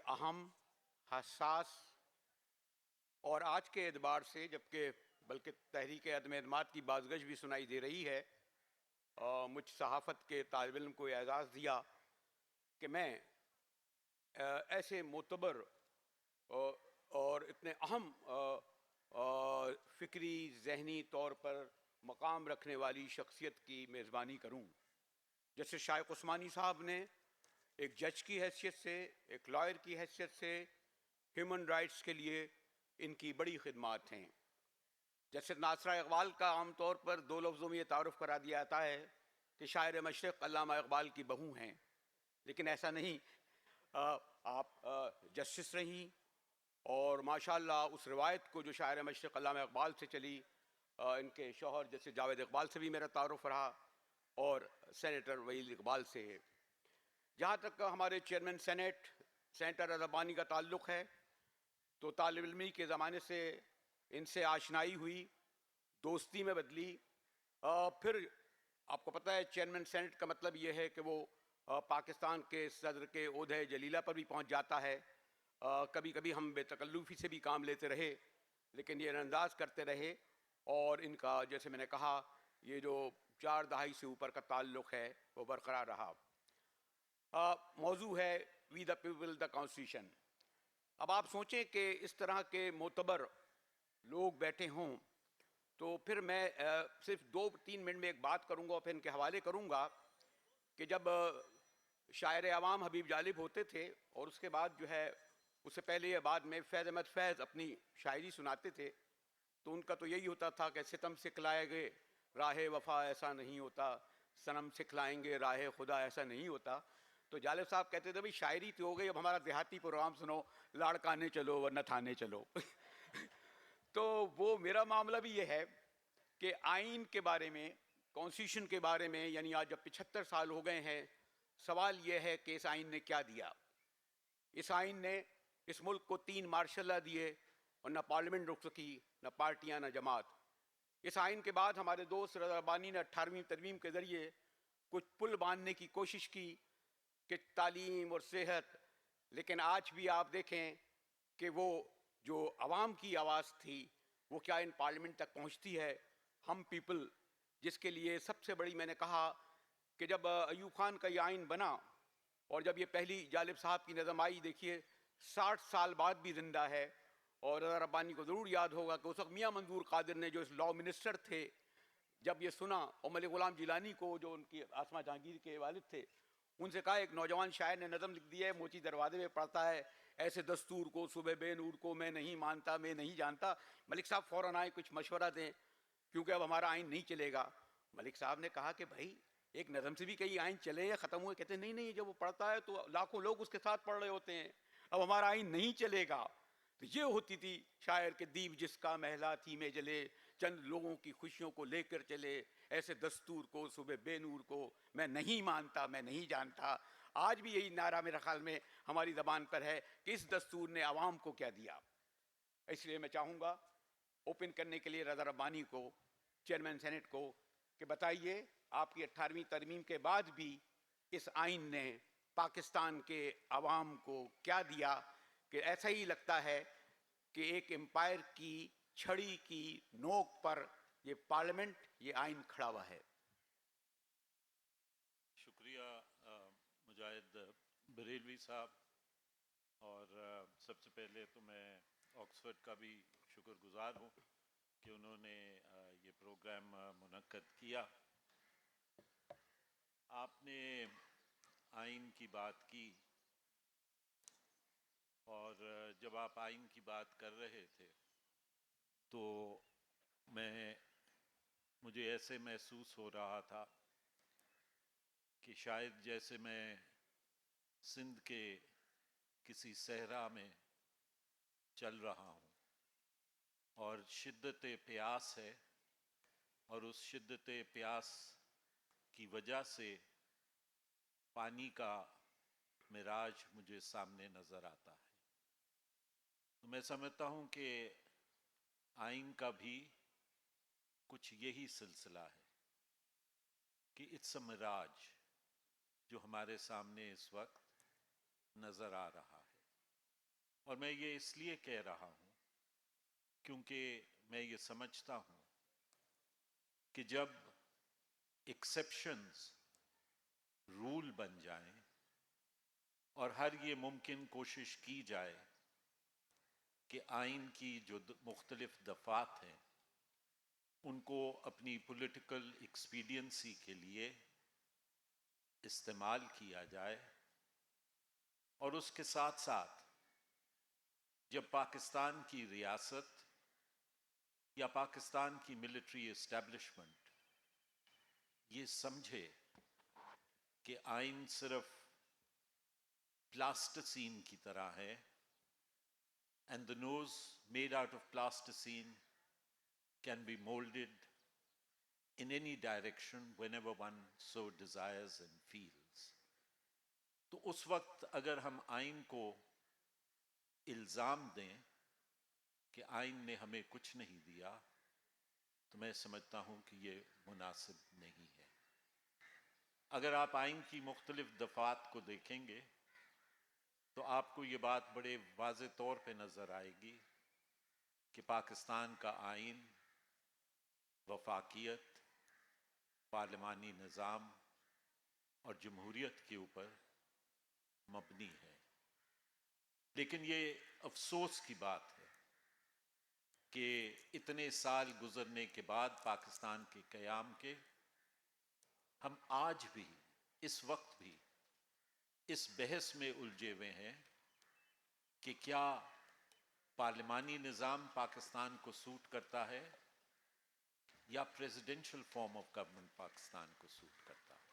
اہم، حساس اور آج کے اعتبار سے جبکہ بلکہ تحریک عدم اعتماد کی بازگشت بھی سنائی دے رہی ہے، مجھ صحافت کے طالب علم کو اعزاز دیا کہ میں ایسے معتبر اور اتنے اہم فکری ذہنی طور پر مقام رکھنے والی شخصیت کی میزبانی کروں، جیسے شائق عثمانی صاحب نے ایک جج کی حیثیت سے، ایک لائر کی حیثیت سے ہیومن رائٹس کے لیے ان کی بڑی خدمات ہیں۔ جیسے ناصرہ اقبال کا عام طور پر دو لفظوں میں یہ تعارف کرا دیا جاتا ہے کہ شاعر مشرق علامہ اقبال کی بہو ہیں، لیکن ایسا نہیں۔ آپ جسٹس رہیں اور ماشاءاللہ اس روایت کو جو شاعر مشرق علامہ اقبال سے چلی، ان کے شوہر جیسے جاوید اقبال سے بھی میرا تعارف رہا اور سینیٹر وحید اقبال سے ہے۔ جہاں تک ہمارے چیئرمین سینیٹر رضا بانی کا تعلق ہے تو طالب علمی کے زمانے سے ان سے آشنائی ہوئی، دوستی میں بدلی، پھر آپ کو پتہ ہے چیئرمین سینٹ کا مطلب یہ ہے کہ وہ پاکستان کے صدر کے عہدہ جلیلہ پر بھی پہنچ جاتا ہے۔ کبھی کبھی ہم بے تکلفی سے بھی کام لیتے رہے، لیکن یہ انداز کرتے رہے، اور ان کا جیسے میں نے کہا یہ جو 4 دہائی سے اوپر کا تعلق ہے وہ برقرار رہا۔ موضوع ہے وی دا پیپل دا کانسٹیٹیوشن۔ اب آپ سوچیں کہ اس طرح کے معتبر لوگ بیٹھے ہوں تو پھر میں صرف 2-3 منٹ میں ایک بات کروں گا اور پھر ان کے حوالے کروں گا کہ جب شاعر عوام حبیب جالب ہوتے تھے اور اس کے بعد جو ہے اس سے پہلے یا بعد میں فیض احمد فیض اپنی شاعری سناتے تھے تو ان کا تو یہی ہوتا تھا کہ ستم سکھلائے گے راہ وفا ایسا نہیں ہوتا، صنم سکھلائیں گے راہ خدا ایسا نہیں ہوتا۔ تو جالب صاحب کہتے تھے بھئی شاعری تو ہو گئی، اب ہمارا دیہاتی پروگرام سنو، لاڑکانے چلو ورنہ تھانے چلو۔ تو وہ میرا معاملہ بھی یہ ہے کہ آئین کے بارے میں، کانسٹیٹیوشن کے بارے میں، یعنی آج جب 75 سال ہو گئے ہیں، سوال یہ ہے کہ اس آئین نے کیا دیا۔ اس آئین نے اس ملک کو 3 مارشل لا دیے اور نہ پارلیمنٹ رک سکی، نہ پارٹیاں، نہ جماعت۔ اس آئین کے بعد ہمارے دوست رضا ربانی نے 18ویں ترمیم کے ذریعے کچھ پل باندھنے کی کوشش کی کہ تعلیم اور صحت، لیکن آج بھی آپ دیکھیں کہ وہ جو عوام کی آواز تھی وہ کیا ان پارلیمنٹ تک پہنچتی ہے؟ ہم پیپل، جس کے لیے سب سے بڑی، میں نے کہا کہ جب ایوب خان کا یہ آئین بنا اور جب یہ پہلی جالب صاحب کی نظم آئی، دیکھیے 60 سال بعد بھی زندہ ہے، اور رضا ربانی کو ضرور یاد ہوگا کہ اس وقت میاں منظور قادر نے جو اس لاء منسٹر تھے، جب یہ سنا اور ملک غلام جیلانی کو جو ان کی آسما جہانگیر کے والد تھے ان سے کہا، ایک نوجوان شاعر نے نظم لکھ دی ہے، موچی دروازے میں پڑھتا ہے، ایسے دستور کو صبح بے نور کو میں نہیں مانتا، میں نہیں جانتا۔ ملک صاحب فوراً آئے، کچھ مشورہ دیں کیونکہ اب ہمارا آئین نہیں چلے گا۔ ملک صاحب نے کہا کہ بھائی ایک نظم سے بھی کئی آئین چلے یا ختم ہوئے؟ کہتے ہیں نہیں نہیں، جب وہ پڑھتا ہے تو لاکھوں لوگ اس کے ساتھ پڑھ رہے ہوتے ہیں، اب ہمارا آئین نہیں چلے گا۔ تو یہ ہوتی تھی شاعر کے دیو جس کا محلہ تھی میں جلے، چند لوگوں کی خوشیوں کو لے کر چلے، ایسے دستور کو صبح بے نور کو میں نہیں مانتا، میں نہیں جانتا۔ آج بھی یہی نعرہ میرے خیال میں ہماری زبان پر ہے کہ اس دستور نے عوام کو کیا دیا۔ اس لیے میں چاہوں گا اوپن کرنے کے لیے رضا ربانی کو، چیئرمین سینٹ کو، کہ بتائیے آپ کی 18ویں ترمیم کے بعد بھی اس آئین نے پاکستان کے عوام کو کیا دیا کہ ایسا ہی لگتا ہے کہ ایک امپائر کی چھڑی کی نوک پر یہ پارلیمنٹ، یہ آئین کھڑا ہوا ہے۔ شکریہ مجاہد بریلوی صاحب، اور سب سے پہلے تو میں آکسفورڈ کا بھی شکر گزار ہوں کہ انہوں نے یہ پروگرام منعقد کیا۔ آپ نے آئین کی بات کی، اور جب آپ آئین کی بات کر رہے تھے تو مجھے ایسے محسوس ہو رہا تھا کہ شاید جیسے میں سندھ کے کسی صحرا میں چل رہا ہوں اور شدت پیاس ہے، اور اس شدت پیاس کی وجہ سے پانی کا معراج مجھے سامنے نظر آتا ہے۔ تو میں سمجھتا ہوں کہ آئین کا بھی کچھ یہی سلسلہ ہے کہ اٹس اے معراج جو ہمارے سامنے اس وقت نظر آ رہا ہے۔ اور میں یہ اس لیے کہہ رہا ہوں کیونکہ میں یہ سمجھتا ہوں کہ جب ایکسیپشنز رول بن جائیں اور ہر یہ ممکن کوشش کی جائے کہ آئین کی جو مختلف دفعات ہیں ان کو اپنی پولیٹیکل ایکسپیڈینسی کے لیے استعمال کیا جائے، اور اس کے ساتھ ساتھ جب پاکستان کی ریاست یا پاکستان کی ملٹری اسٹیبلشمنٹ یہ سمجھے کہ آئین صرف پلاسٹسین کی طرح ہے and the nose made out of plasticine can be molded in any direction whenever one so desires and feels. تو اس وقت اگر ہم آئین کو الزام دیں کہ آئین نے ہمیں کچھ نہیں دیا تو میں سمجھتا ہوں کہ یہ مناسب نہیں ہے۔ اگر آپ آئین کی مختلف دفعات کو دیکھیں گے تو آپ کو یہ بات بڑے واضح طور پہ نظر آئے گی کہ پاکستان کا آئین وفاقیت، پارلیمانی نظام اور جمہوریت کے اوپر مبنی ہے۔ لیکن یہ افسوس کی بات ہے کہ اتنے سال گزرنے کے بعد پاکستان کے قیام کے ہم آج بھی اس وقت بھی اس بحث میں الجھے ہوئے ہیں کہ کیا پارلیمانی نظام پاکستان کو سوٹ کرتا ہے یا presidential form of government Pakistan کو سوٹ کرتا ہے۔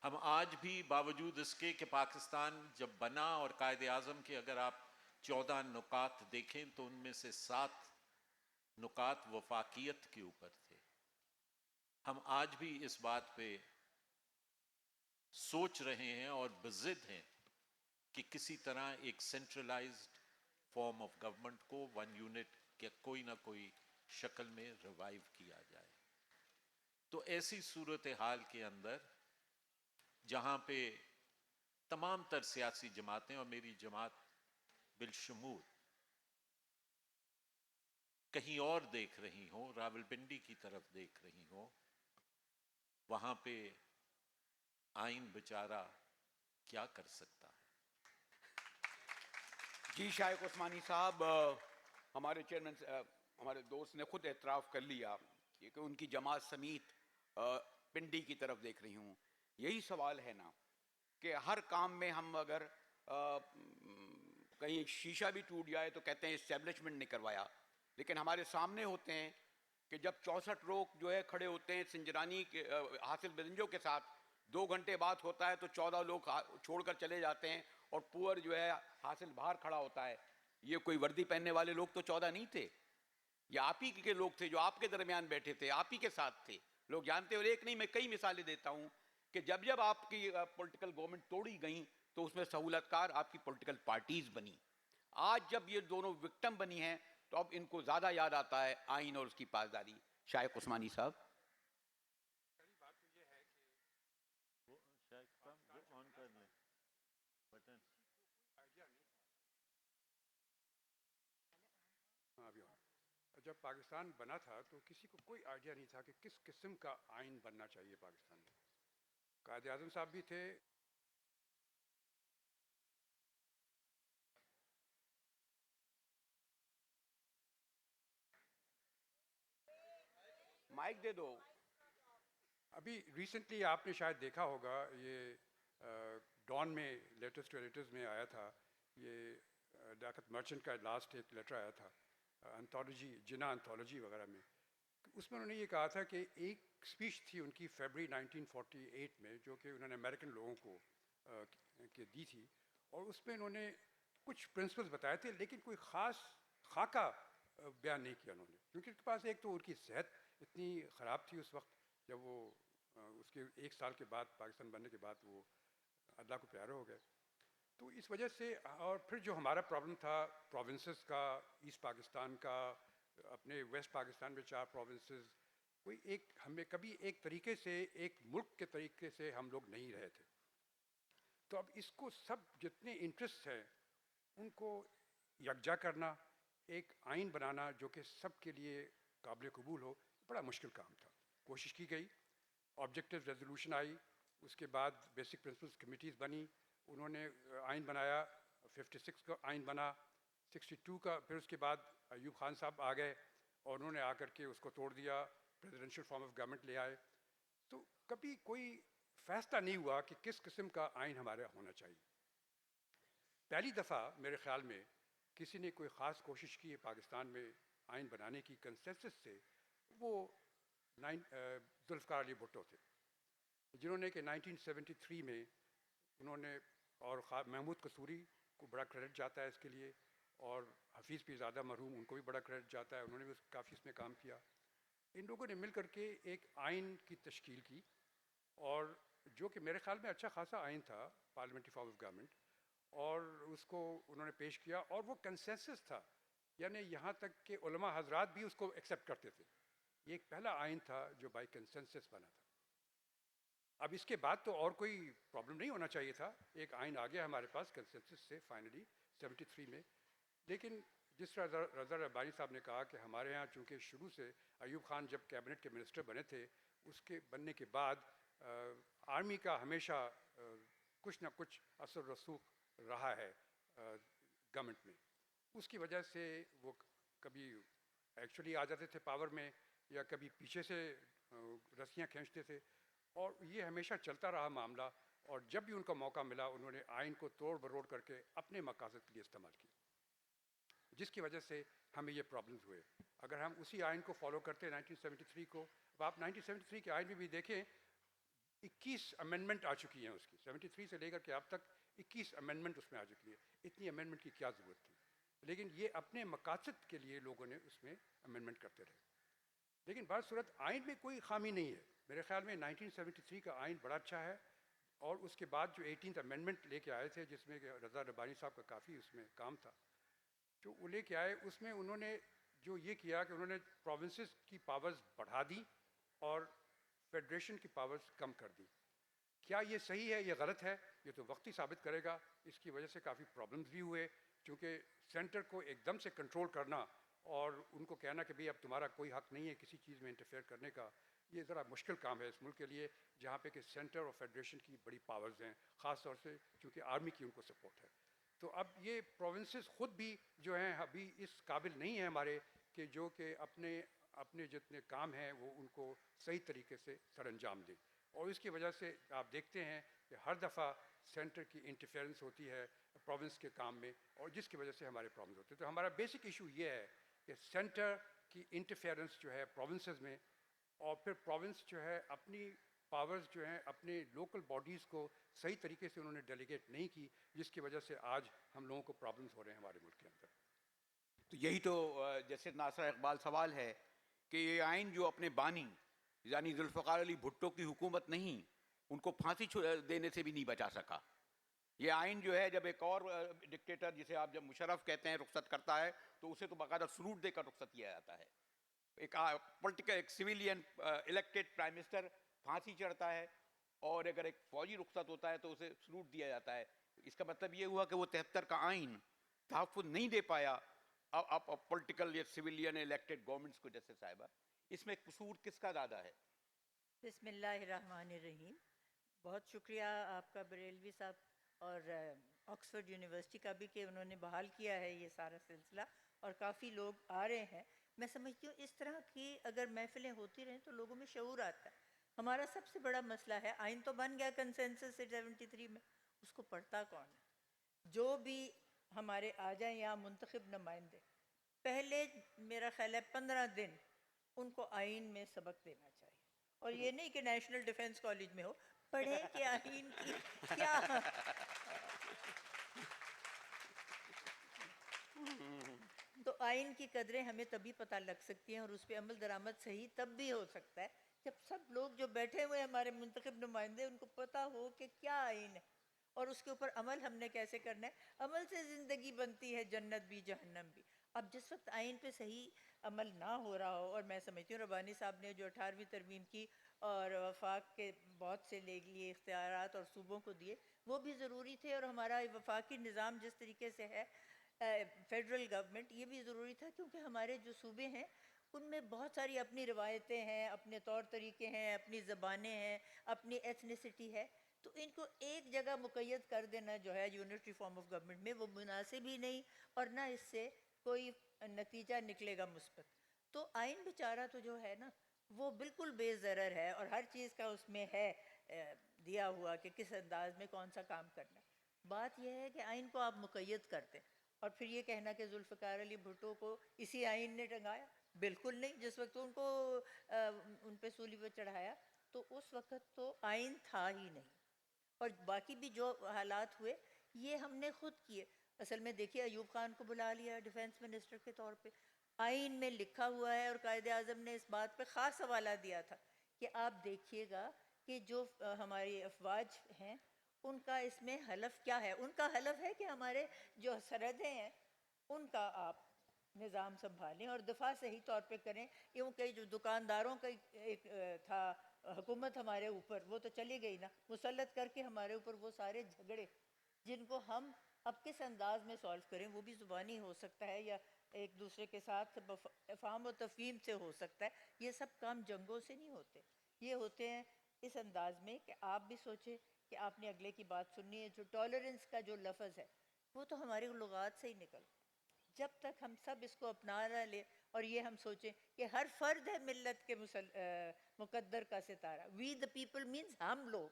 ہم آج بھی باوجود اس کے کہ پاکستان جب بنا اور قائد اعظم کے اگر آپ 14 نکات دیکھیں تو ان میں سے 7 نکات وفاقیت کے اوپر تھے، ہم آج بھی اس بات پہ سوچ رہے ہیں اور بضد ہیں کہ کسی طرح ایک سینٹرلائزڈ فارم آف گورنمنٹ کو ون یونٹ کے کوئی نہ کوئی شکل میں ریوائیو کیا جائے۔ تو ایسی صورتحال کے اندر جہاں پہ تمام تر سیاسی جماعتیں اور میری جماعت بالشمول کہیں اور دیکھ رہی ہوں، راولپنڈی کی طرف دیکھ رہی ہوں، وہاں پہ آئین بیچارہ کیا کر سکتا ہے؟ جی شائق عثمانی صاحب، ہمارے چیئرمین ہمارے دوست نے خود اعتراف کر لیا کہ ان کی جماعت سمیت پنڈی کی طرف دیکھ رہی ہوں۔ یہی سوال ہے نا کہ ہر کام میں ہم اگر کہیں شیشہ بھی ٹوٹ جائے تو کہتے ہیں اسٹیبلشمنٹ نے کروایا، لیکن ہمارے سامنے ہوتے ہیں کہ جب 64 لوگ جو ہے کھڑے ہوتے ہیں سنجرانی کے حاصل بدنجوں کے ساتھ، 2 گھنٹے بعد ہوتا ہے تو 14 لوگ چھوڑ کر چلے جاتے ہیں اور پور جو ہے حاصل باہر کھڑا ہوتا ہے۔ یہ کوئی وردی پہننے والے لوگ تو 14 نہیں تھے، یہ آپ ہی کے لوگ تھے جو آپ کے درمیان بیٹھے تھے، آپ ہی کے ساتھ تھے، لوگ جانتے ہیں۔ اور ایک نہیں، میں کئی مثالیں دیتا ہوں کہ جب جب آپ کی پولیٹیکل گورنمنٹ توڑی گئیں تو اس میں سہولت کار آپ کی پولیٹیکل پارٹیز بنی۔ آج جب یہ دونوں وکٹم بنی ہیں تو اب ان کو زیادہ یاد آتا ہے آئین اور اس کی پاسداری۔ شائق عثمانی صاحب، جب پاکستان بنا تھا تو کسی کو کوئی آئیڈیا نہیں تھا کہ کس قسم کا آئین بننا چاہیے پاکستان میں۔ قائد اعظم صاحب بھی تھے، مائک دے دو۔ ابھی ریسنٹلی آپ نے شاید دیکھا ہوگا، یہ ڈان میں لیٹسٹ ایڈیٹرز میں آیا تھا، یہ لیاقت مرچنٹ کا لاسٹ ایک لیٹر آیا تھا انتھولوجی، جنا انتھولوجی وغیرہ میں۔ اس میں انہوں نے یہ کہا تھا کہ ایک اسپیچ تھی ان کی فیبری 1948 میں جو کہ انہوں نے امریکن لوگوں کو دی تھی، اور اس میں انہوں نے کچھ پرنسپلز بتائے تھے لیکن کوئی خاص خاکہ بیان نہیں کیا انہوں نے، کیونکہ ان کے پاس ایک تو ان کی صحت اتنی خراب تھی اس وقت جب وہ اس کے 1 سال کے بعد پاکستان بننے کے بعد وہ اللہ کو پیارے ہو گئے۔ تو اس وجہ سے، اور پھر جو ہمارا پرابلم تھا پروونسز کا، ایسٹ پاکستان کا، اپنے ویسٹ پاکستان میں 4 پروونسز، کوئی ایک ہمیں کبھی ایک طریقے سے ایک ملک کے طریقے سے ہم لوگ نہیں رہے تھے۔ تو اب اس کو سب جتنے انٹرسٹ ہیں ان کو یکجا کرنا، ایک آئین بنانا جو کہ سب کے لیے قابل قبول ہو، بڑا مشکل کام تھا. کوشش کی گئی، آبجیکٹیو ریزولوشن آئی، اس کے بعد بیسک پرنسپلس کمیٹیز بنی، انہوں نے آئین بنایا، 56 کا آئین بنا، 62 کا، پھر اس کے بعد ایوب خان صاحب آ گئے اور انہوں نے آ کر کے اس کو توڑ دیا، پریزیڈنشیل فارم آف گورنمنٹ لے آئے. تو کبھی کوئی فیصلہ نہیں ہوا کہ کس قسم کا آئین ہمارا ہونا چاہیے. پہلی دفعہ میرے خیال میں کسی نے کوئی خاص کوشش کی ہے پاکستان میں آئین بنانے کی کنسنسس سے، وہ ذوالفقار علی بھٹو تھے، جنہوں نے کہ 1973 میں انہوں نے، اور محمود قصوری کو بڑا کریڈٹ جاتا ہے اس کے لیے، اور حفیظ پیرزادہ مرحوم، ان کو بھی بڑا کریڈٹ جاتا ہے، انہوں نے بھی کافی اس میں کام کیا. ان لوگوں نے مل کر کے ایک آئین کی تشکیل کی، اور جو کہ میرے خیال میں اچھا خاصا آئین تھا، پارلیمنٹری فارم آف گورنمنٹ، اور اس کو انہوں نے پیش کیا، اور وہ کنسنسس تھا، یعنی یہاں تک کہ علماء حضرات بھی اس کو ایکسیپٹ کرتے تھے. یہ ایک پہلا آئین تھا جو بائی کنسنسس بنا تھا. اب اس کے بعد تو اور کوئی پرابلم نہیں ہونا چاہیے تھا، ایک آئین آ گیا ہمارے پاس کنسنسس سے فائنلی 73 میں. لیکن جس طرح رضا ربانی صاحب نے کہا کہ ہمارے ہاں چونکہ شروع سے ایوب خان جب کیبنٹ کے منسٹر بنے تھے، اس کے بننے کے بعد آرمی کا ہمیشہ کچھ نہ کچھ اثر رسوخ رہا ہے گورنمنٹ میں. اس کی وجہ سے وہ کبھی ایکچولی آ جاتے تھے پاور میں، یا کبھی پیچھے سے رسیاں کھینچتے تھے، اور یہ ہمیشہ چلتا رہا معاملہ. اور جب بھی ان کا موقع ملا انہوں نے آئین کو توڑ بروڑ کر کے اپنے مقاصد کے لیے استعمال کیا، جس کی وجہ سے ہمیں یہ پرابلمز ہوئے. اگر ہم اسی آئین کو فالو کرتے 1973 کو، اب آپ 1973 کے آئین میں بھی دیکھیں 21 امینڈمنٹ آ چکی ہیں، اس کی 73 سے لے کر کے اب تک 21 امینڈمنٹ اس میں آ چکی ہے. اتنی امینڈمنٹ کی کیا ضرورت تھی؟ لیکن یہ اپنے مقاصد کے لیے لوگوں نے اس میں امینڈمنٹ کرتے رہے. لیکن بعض صورت آئین میں کوئی خامی نہیں ہے. میرے خیال میں 1973 کا آئین بڑا اچھا ہے، اور اس کے بعد جو 18th امینڈمنٹ لے کے آئے تھے، جس میں کہ رضا ربانی صاحب کا کافی اس میں کام تھا، جو وہ لے کے آئے، اس میں انہوں نے جو یہ کیا کہ انہوں نے پروونسز کی پاورز بڑھا دی اور فیڈریشن کی پاورز کم کر دی. کیا یہ صحیح ہے، یہ غلط ہے، یہ تو وقت ہی ثابت کرے گا. اس کی وجہ سے کافی پرابلمز بھی ہوئے، چونکہ سینٹر کو ایک دم سے کنٹرول کرنا اور ان کو کہنا کہ بھئی اب تمہارا کوئی حق نہیں ہے کسی چیز میں انٹرفیئر کرنے کا، یہ ذرا مشکل کام ہے اس ملک کے لیے، جہاں پہ کہ سینٹر اور فیڈریشن کی بڑی پاورز ہیں، خاص طور سے چونکہ آرمی کی ان کو سپورٹ ہے. تو اب یہ پروونسز خود بھی جو ہیں ابھی اس قابل نہیں ہیں ہمارے کہ جو کہ اپنے جتنے کام ہیں وہ ان کو صحیح طریقے سے سر انجام دیں. اور اس کی وجہ سے آپ دیکھتے ہیں کہ ہر دفعہ سینٹر کی انٹرفیئرنس ہوتی ہے پروونس کے کام میں، اور جس کی وجہ سے ہمارے پرابلمز ہوتے ہیں. تو ہمارا بیسک ایشو یہ ہے کہ سینٹر کی انٹرفیئرنس جو ہے پروونسز میں، اور پھر پروونس جو ہے اپنی پاورز جو ہیں اپنے لوکل باڈیز کو صحیح طریقے سے انہوں نے ڈیلیگیٹ نہیں کی، جس کی وجہ سے آج ہم لوگوں کو پرابلمز ہو رہے ہیں ہمارے ملک کے اندر. تو یہی تو جیسے ناصر اقبال سوال ہے کہ یہ آئین جو اپنے بانی یعنی ذوالفقار علی بھٹو کی حکومت نہیں، ان کو پھانسی دینے سے بھی نہیں بچا سکا. یہ آئین جو ہے جب ایک اور ڈکٹیٹر جسے آپ جب مشرف کہتے ہیں رخصت کرتا ہے تو اسے تو باقاعدہ سلوٹ دے کر رخصت کیا جاتا ہے. ایک پولیٹیکل ایک سویلین الیکٹڈ پرائم منسٹر پھانسی چڑھتا ہے، اور اگر ایک فوجی رخصت ہوتا ہے تو اسے سلوٹ دیا جاتا ہے. اس کا مطلب یہ ہوا کہ وہ 73 کا آئین تحفظ نہیں دے پایا اب پولیٹیکل یا سویلین الیکٹڈ گورنمنٹس کو. جیسے صاحبہ اس میں قصور کس کا زیادہ ہے؟ بسم اللہ الرحمن الرحیم. بہت شکریہ آپ کا بریلوی صاحب اور آکسفورڈ یونیورسٹی کا بھی کہ انہوں نے بحال کیا ہے یہ سارا سلسلہ، اور کافی لوگ آ رہے ہیں. میں سمجھتی ہوں اس طرح کی اگر محفلیں ہوتی رہیں تو لوگوں میں شعور آتا ہے. ہمارا سب سے بڑا مسئلہ ہے آئین تو بن گیا کنسنسس 73 میں، اس کو پڑھتا کون ہے؟ جو بھی ہمارے آ جائیں یہاں منتخب نمائندے، پہلے میرا خیال ہے 15 دن ان کو آئین میں سبق دینا چاہیے. اور یہ نہیں کہ نیشنل ڈیفنس کالج میں ہو، پڑھے کہ آئین کی کیا تو آئین کی قدریں ہمیں تبھی پتہ لگ سکتی ہیں، اور اس پہ عمل درآمد صحیح تب بھی ہو سکتا ہے جب سب لوگ جو بیٹھے ہوئے ہمارے منتخب نمائندے ان کو پتہ ہو کہ کیا آئین ہے اور اس کے اوپر عمل ہم نے کیسے کرنا ہے. عمل سے زندگی بنتی ہے، جنت بھی جہنم بھی. اب جس وقت آئین پہ صحیح عمل نہ ہو رہا ہو، اور میں سمجھتی ہوں ربانی صاحب نے جو 18ویں ترمیم کی اور وفاق کے بہت سے لے لیے اختیارات اور صوبوں کو دیے، وہ بھی ضروری تھے، اور ہمارا وفاقی نظام جس طریقے سے ہے فیڈرل گورنمنٹ، یہ بھی ضروری تھا، کیونکہ ہمارے جو صوبے ہیں ان میں بہت ساری اپنی روایتیں ہیں، اپنے طور طریقے ہیں، اپنی زبانیں ہیں، اپنی ایتھنیسٹی ہے، تو ان کو ایک جگہ مقید کر دینا جو ہے یونٹری فارم آف گورنمنٹ میں، وہ مناسب ہی نہیں، اور نہ اس سے کوئی نتیجہ نکلے گا مثبت۔ تو آئین بیچارہ تو جو ہے نا وہ بالکل بے ضرر ہے، اور ہر چیز کا اس میں ہے دیا ہوا کہ کس انداز میں کون سا کام کرنا ہے۔ بات یہ ہے کہ آئین کو آپ مقید کرتے، اور پھر یہ کہنا کہ ذوالفقار علی بھٹو کو اسی آئین نے ٹنگایا، بالکل نہیں۔ جس وقت ان کو ان پہ سولی پہ چڑھایا تو اس وقت تو آئین تھا ہی نہیں، اور باقی بھی جو حالات ہوئے یہ ہم نے خود کیے۔ اصل میں دیکھیے ایوب خان کو بلا لیا ڈیفینس منسٹر کے طور پہ، آئین میں لکھا ہوا ہے، اور قائد اعظم نے اس بات پہ خاص حوالہ دیا تھا کہ آپ دیکھیے گا کہ جو ہماری افواج ہیں ان کا اس میں حلف کیا ہے، ان کا حلف ہے کہ ہمارے جو سرحدیں ہیں ان کا آپ نظام سنبھالیں اور دفاع صحیح طور پہ کریں، کیونکہ جو دکانداروں کا ایک تھا حکومت ہمارے اوپر، وہ تو چلی گئی نا، مسلط کر کے ہمارے اوپر وہ سارے جھگڑے جن کو ہم اب کس انداز میں سولو کریں، وہ بھی زبانی ہو سکتا ہے یا ایک دوسرے کے ساتھ افہام و تفہیم سے ہو سکتا ہے، یہ سب کام جنگوں سے نہیں ہوتے، یہ ہوتے ہیں اس انداز میں کہ آپ بھی سوچیں کہ آپ نے اگلے کی بات سننی ہے۔ جو ٹالرنس کا جو لفظ ہے وہ تو ہماری لغات سے ہی نکل، جب تک ہم سب اس کو اپنا نہ لیں اور یہ ہم سوچیں کہ ہر فرد ہے ملت کے مقدر کا ستارہ، وی دا پیپل مینز ہم لوگ،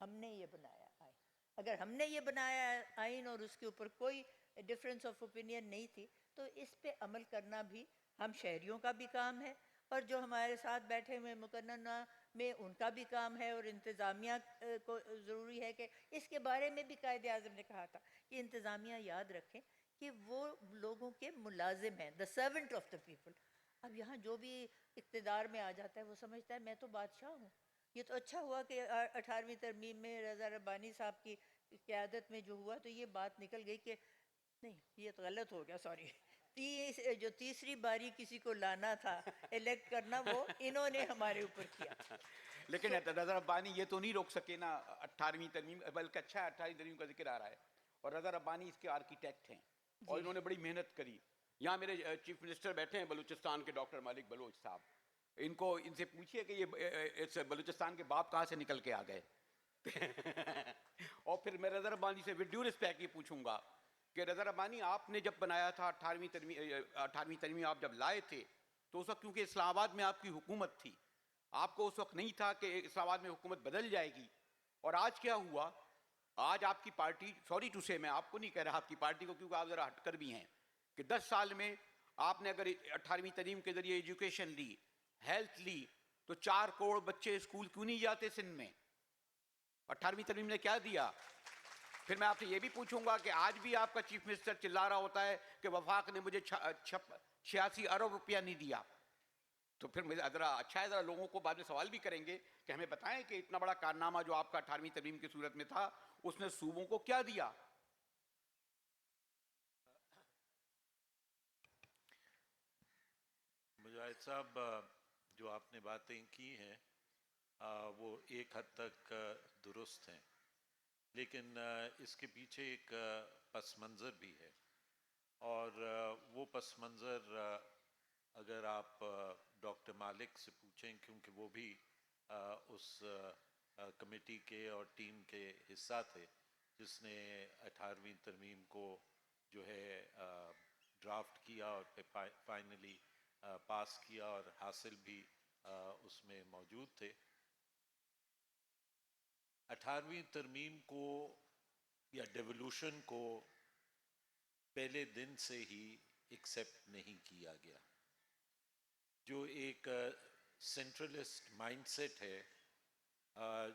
ہم نے یہ بنایا آئین، اگر ہم نے یہ بنایا آئین اور اس کے اوپر کوئی ڈفرینس آف اوپینین نہیں تھی تو اس پہ عمل کرنا بھی ہم شہریوں کا بھی کام ہے، اور جو ہمارے ساتھ بیٹھے ہوئے مقننہ میں ان کا بھی کام ہے، اور انتظامیہ کو ضروری ہے کہ اس کے بارے میں بھی قائد اعظم نے کہا تھا کہ انتظامیہ یاد رکھیں کہ وہ لوگوں کے ملازم ہیں، دا سرونٹ آف دا پیپل۔ اب یہاں جو بھی اقتدار میں آ جاتا ہے وہ سمجھتا ہے میں تو بادشاہ ہوں۔ یہ تو اچھا ہوا کہ 18ویں ترمیم میں رضا ربانی صاحب کی قیادت میں جو ہوا تو یہ بات نکل گئی کہ نہیں یہ تو غلط ہو گیا، سوری، جو تیسری باری کسی کو لانا تھا الیکٹ کرنا وہ انہوں نے ہمارے اوپر کیا۔ لیکن رضا ربانی یہ تو نہیں روک سکے نا 18ویں ترمیم، بلکہ اچھا ہے 18ویں ترمیم کا ذکر آ رہا ہے، اور رضا ربانی اس کے آرکیٹیکٹ ہیں اور انہوں نے بڑی محنت کری۔ یہاں میرے چیف منسٹر بیٹھے ہیں بلوچستان کے، ڈاکٹر مالک بلوچ صاحب، ان سے پوچھئے کہ یہ اس بلوچستان کے باپ کہاں سے نکل کے آ گئے اور پھر میں رضا ربانی سے ود ڈیو رسپیکٹ یہ پوچھوں گا کہ رضا ربانی آپ نے جب بنایا تھا 18ویں ترمیم آپ جب لائے تھے تو اس وقت کیونکہ اسلام آباد میں آپ کی حکومت تھی، آپ کو اس وقت نہیں تھا کہ اسلام آباد میں حکومت بدل جائے گی، اور آج کیا ہوا؟ آج آپ کی پارٹی، سوری ٹو سے، میں آپ کو نہیں کہہ رہا آپ کی پارٹی کو کیونکہ آپ ذرا ہٹ کر بھی ہیں، کہ 10 سال میں آپ نے اگر 18ویں ترمیم کے ذریعے ایجوکیشن لی، ہیلتھ لی، تو 4 کروڑ بچے اسکول کیوں نہیں جاتے سندھ میں؟ 18ویں ترمیم نے کیا دیا؟ پھر میں آپ سے یہ بھی پوچھوں گا کہ آج بھی آپ کا چیف منسٹر چلا رہا ہوتا ہے کہ وفاق نے مجھے 86 ارب روپیہ نہیں دیا، تو پھر ذرا اچھا ہے، ذرا لوگوں کو بعد میں سوال بھی کریں گے کہ ہمیں بتائیں کہ اتنا بڑا کارنامہ جو آپ کا 18ویں ترمیم کی صورت میں تھا اس نے صوبوں کو کیا دیا؟ مجاہد صاحب، جو آپ نے باتیں کی ہیں وہ ایک حد تک درست ہیں، لیکن اس کے پیچھے ایک پس منظر بھی ہے، اور وہ پس منظر اگر آپ ڈاکٹر مالک سے پوچھیں، کیونکہ وہ بھی اس کمیٹی کے اور ٹیم کے حصہ تھے جس نے 18ویں ترمیم کو جو ہے ڈرافٹ کیا اور پھر فائنلی پاس کیا اور حاصل بھی اس میں موجود تھے۔ 18ویں ترمیم کو یا ڈیولوشن کو پہلے دن سے ہی ایکسیپٹ نہیں کیا گیا۔ جو ایک سینٹرلسٹ مائنڈ سیٹ ہے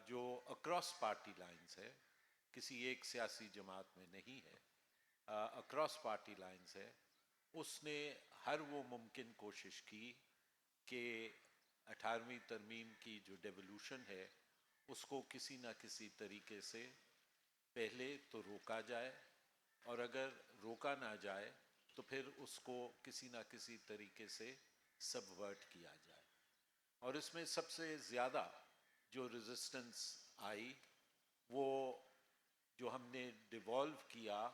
جو اکراس پارٹی لائنز ہے، کسی ایک سیاسی جماعت میں نہیں ہے، اکراس پارٹی لائنز ہے، اس نے ہر وہ ممکن کوشش کی کہ 18ویں ترمیم کی جو ڈیولوشن ہے اس کو کسی نہ کسی طریقے سے پہلے تو روکا جائے، اور اگر روکا نہ جائے تو پھر اس کو کسی نہ کسی طریقے سے سبورٹ کیا جائے. اور اس میں سب سے زیادہ جو ریزسٹنس آئی وہ جو ہم نے ڈیوالو کیا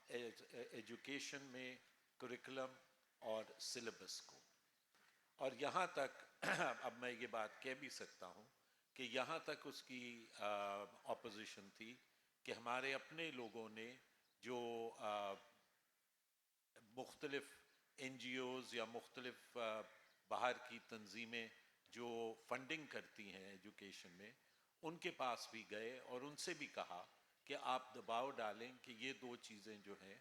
ایجوکیشن میں کریکولم اور سلیبس کو. اور یہاں تک اب میں یہ بات کہہ بھی سکتا ہوں کہ یہاں تک اس کی اپوزیشن تھی کہ ہمارے اپنے لوگوں نے جو مختلف این جی اوز یا مختلف باہر کی تنظیمیں جو فنڈنگ کرتی ہیں ایجوکیشن میں، ان کے پاس بھی گئے اور ان سے بھی کہا کہ آپ دباؤ ڈالیں کہ یہ دو چیزیں جو ہیں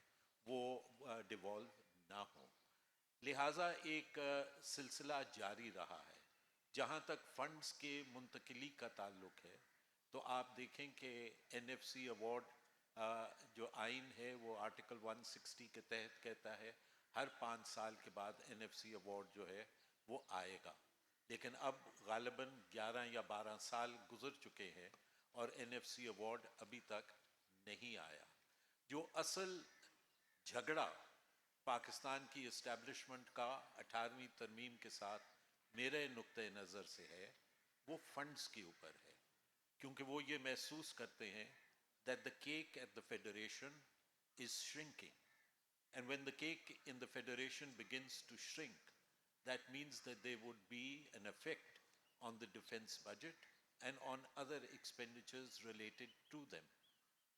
وہ ڈیوالو نہ ہوں. لہٰذا ایک سلسلہ جاری رہا ہے. جہاں تک فنڈز کے منتقلی کا تعلق ہے تو آپ دیکھیں کہ این ایف سی ایوارڈ جو آئین ہے وہ آرٹیکل 160 کے تحت کہتا ہے ہر 5 سال کے بعد این ایف سی ایوارڈ جو ہے وہ آئے گا. لیکن اب غالباً 11 یا 12 سال گزر چکے ہیں اور این ایف سی ایوارڈ ابھی تک نہیں آیا. جو اصل جھگڑا پاکستان کی اسٹیبلشمنٹ کا 18ویں ترمیم کے ساتھ میرے نقطۂ نظر سے ہے وہ فنڈز کے اوپر ہے، کیونکہ وہ یہ محسوس کرتے ہیں that the cake at the federation is shrinking, and when the cake in the federation begins to shrink, that means that there would be an effect on the defense budget and on other expenditures related to them.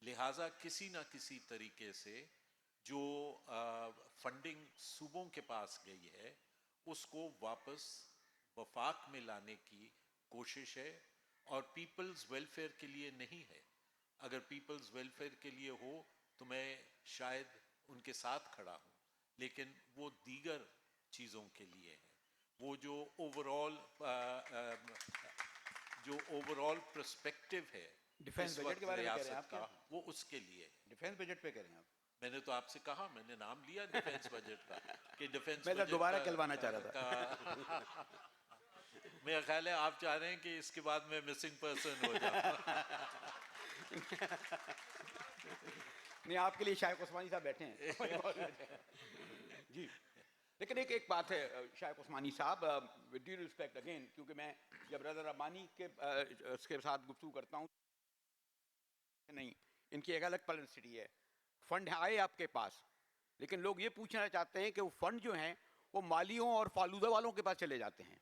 لہٰذا کسی نہ کسی طریقے سے جو funding صوبوں کے پاس گئی ہے اس کو واپس وفاق میں لانے کی کوشش ہے، اور پیپلز ویلفیئر کے لیے نہیں ہے. اگر پیپلز ویلفیئر کے لیے ہو تو میں شاید ان کے ساتھ کھڑا ہوں، لیکن وہ دیگر چیزوں کے لیے ہے. وہ جو اوور آل پرسپیکٹو ہے ڈیفینس بجٹ کے بارے میں کہہ رہے ہیں آپ ریاست کا، کیا؟ وہ اس کے لیے ہے. ڈیفینس بجٹ پہ کہہ رہے ہیں آپ؟ میں نے تو آپ سے کہا، میں نے نام لیا ڈیفینس بجٹ کا کہ ڈیفینس میں تو بجٹ دوبارہ کہلوانا چاہ رہا تھا. میرا خیال ہے آپ چاہ رہے ہیں کہ اس کے بعد میں مسنگ پرسن ہو جاؤں. نہیں، آپ کے لیے شائق عثمانی صاحب بیٹھے ہیں. جی، لیکن ایک بات ہے شائق عثمانی صاحب، ود ڈیو ریسپیکٹ اگین، کیونکہ میں جب رضا رحمانی کے اس کے ساتھ گفتگو کرتا ہوں، نہیں، ان کی ایک الگ پبلسٹی ہے. فنڈ آئے آپ کے پاس، لیکن لوگ یہ پوچھنا چاہتے ہیں کہ وہ فنڈ جو ہیں وہ مالیوں اور فالودہ والوں کے پاس چلے جاتے ہیں.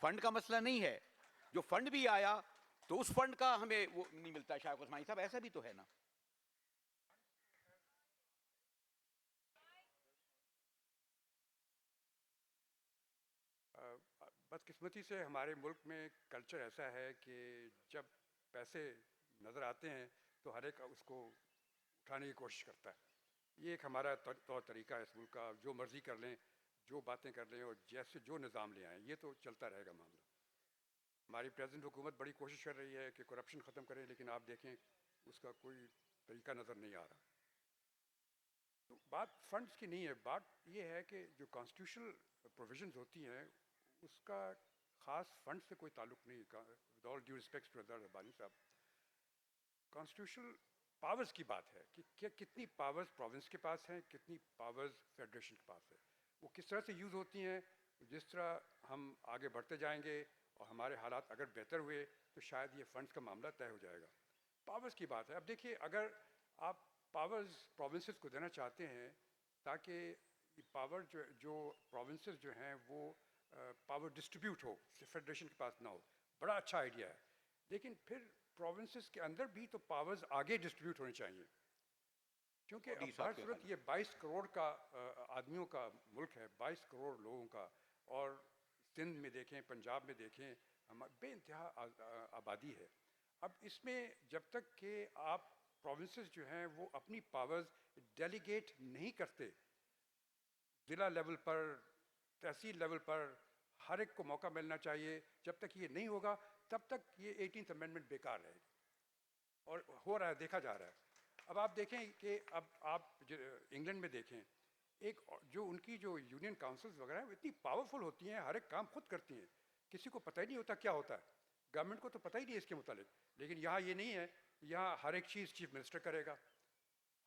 فنڈ کا مسئلہ نہیں ہے، جو فنڈ بھی آیا تو اس فنڈ کا ہمیں وہ نہیں ملتا. شائق عثمانی صاحب ایسا بھی تو ہے نا. بدقسمتی سے ہمارے ملک میں کلچر ایسا ہے کہ جب پیسے نظر آتے ہیں تو ہر ایک اس کو اٹھانے کی کوشش کرتا ہے. یہ ایک ہمارا طور طریقہ ہے اس ملک کا. جو مرضی کر لیں، جو باتیں کر لیں اور جیسے جو نظام لے آئیں، یہ تو چلتا رہے گا معاملہ. ہماری پریزیڈنٹ حکومت بڑی کوشش کر رہی ہے کہ کرپشن ختم کرے، لیکن آپ دیکھیں اس کا کوئی طریقہ نظر نہیں آ رہا. تو بات فنڈز کی نہیں ہے، بات یہ ہے کہ جو کانسٹیٹیوشنل پروویژنز ہوتی ہیں اس کا خاص فنڈ سے کوئی تعلق نہیں. With all due respect to Raza Rabbani صاحب، کانسٹیٹیوشنل پاورز کی بات ہے کہ کتنی پاورز پروونس کے پاس ہیں، کتنی پاورز فیڈریشن کے پاس ہے. وہ کس طرح سے یوز ہوتی ہیں. جس طرح ہم آگے بڑھتے جائیں گے اور ہمارے حالات اگر بہتر ہوئے تو شاید یہ فنڈز کا معاملہ طے ہو جائے گا. پاورز کی بات ہے. اب دیکھیے، اگر آپ پاورز پروونسز کو دینا چاہتے ہیں تاکہ پاور جو پروونسز جو ہیں وہ پاور ڈسٹریبیوٹ ہو، فیڈریشن کے پاس نہ ہو، بڑا اچھا آئیڈیا ہے. لیکن پھر پروونسز کے اندر بھی تو پاورز آگے ڈسٹریبیوٹ ہونے چاہیے، کیونکہ اب ہر صورت یہ 22 کروڑ کا آدمیوں کا ملک ہے، 22 کروڑ لوگوں کا. اور سندھ میں دیکھیں، پنجاب میں دیکھیں، بے انتہا آبادی ہے. اب اس میں جب تک کہ آپ پروونسز جو ہیں وہ اپنی پاورز ڈیلیگیٹ نہیں کرتے، ضلع لیول پر، تحصیل لیول پر ہر ایک کو موقع ملنا چاہیے، جب تک یہ نہیں ہوگا تب تک یہ 18th امینڈمنٹ بیکار رہے گی. اور ہو رہا ہے، دیکھا جا رہا ہے. اب آپ دیکھیں کہ اب آپ انگلینڈ میں دیکھیں، ایک جو ان کی جو یونین کاؤنسلز وغیرہ ہیں وہ اتنی پاورفل ہوتی ہیں، ہر ایک کام خود کرتی ہیں، کسی کو پتہ ہی نہیں ہوتا کیا ہوتا ہے. گورنمنٹ کو تو پتہ ہی نہیں ہے اس کے متعلق. لیکن یہاں یہ نہیں ہے، یہاں ہر ایک چیز چیف منسٹر کرے گا.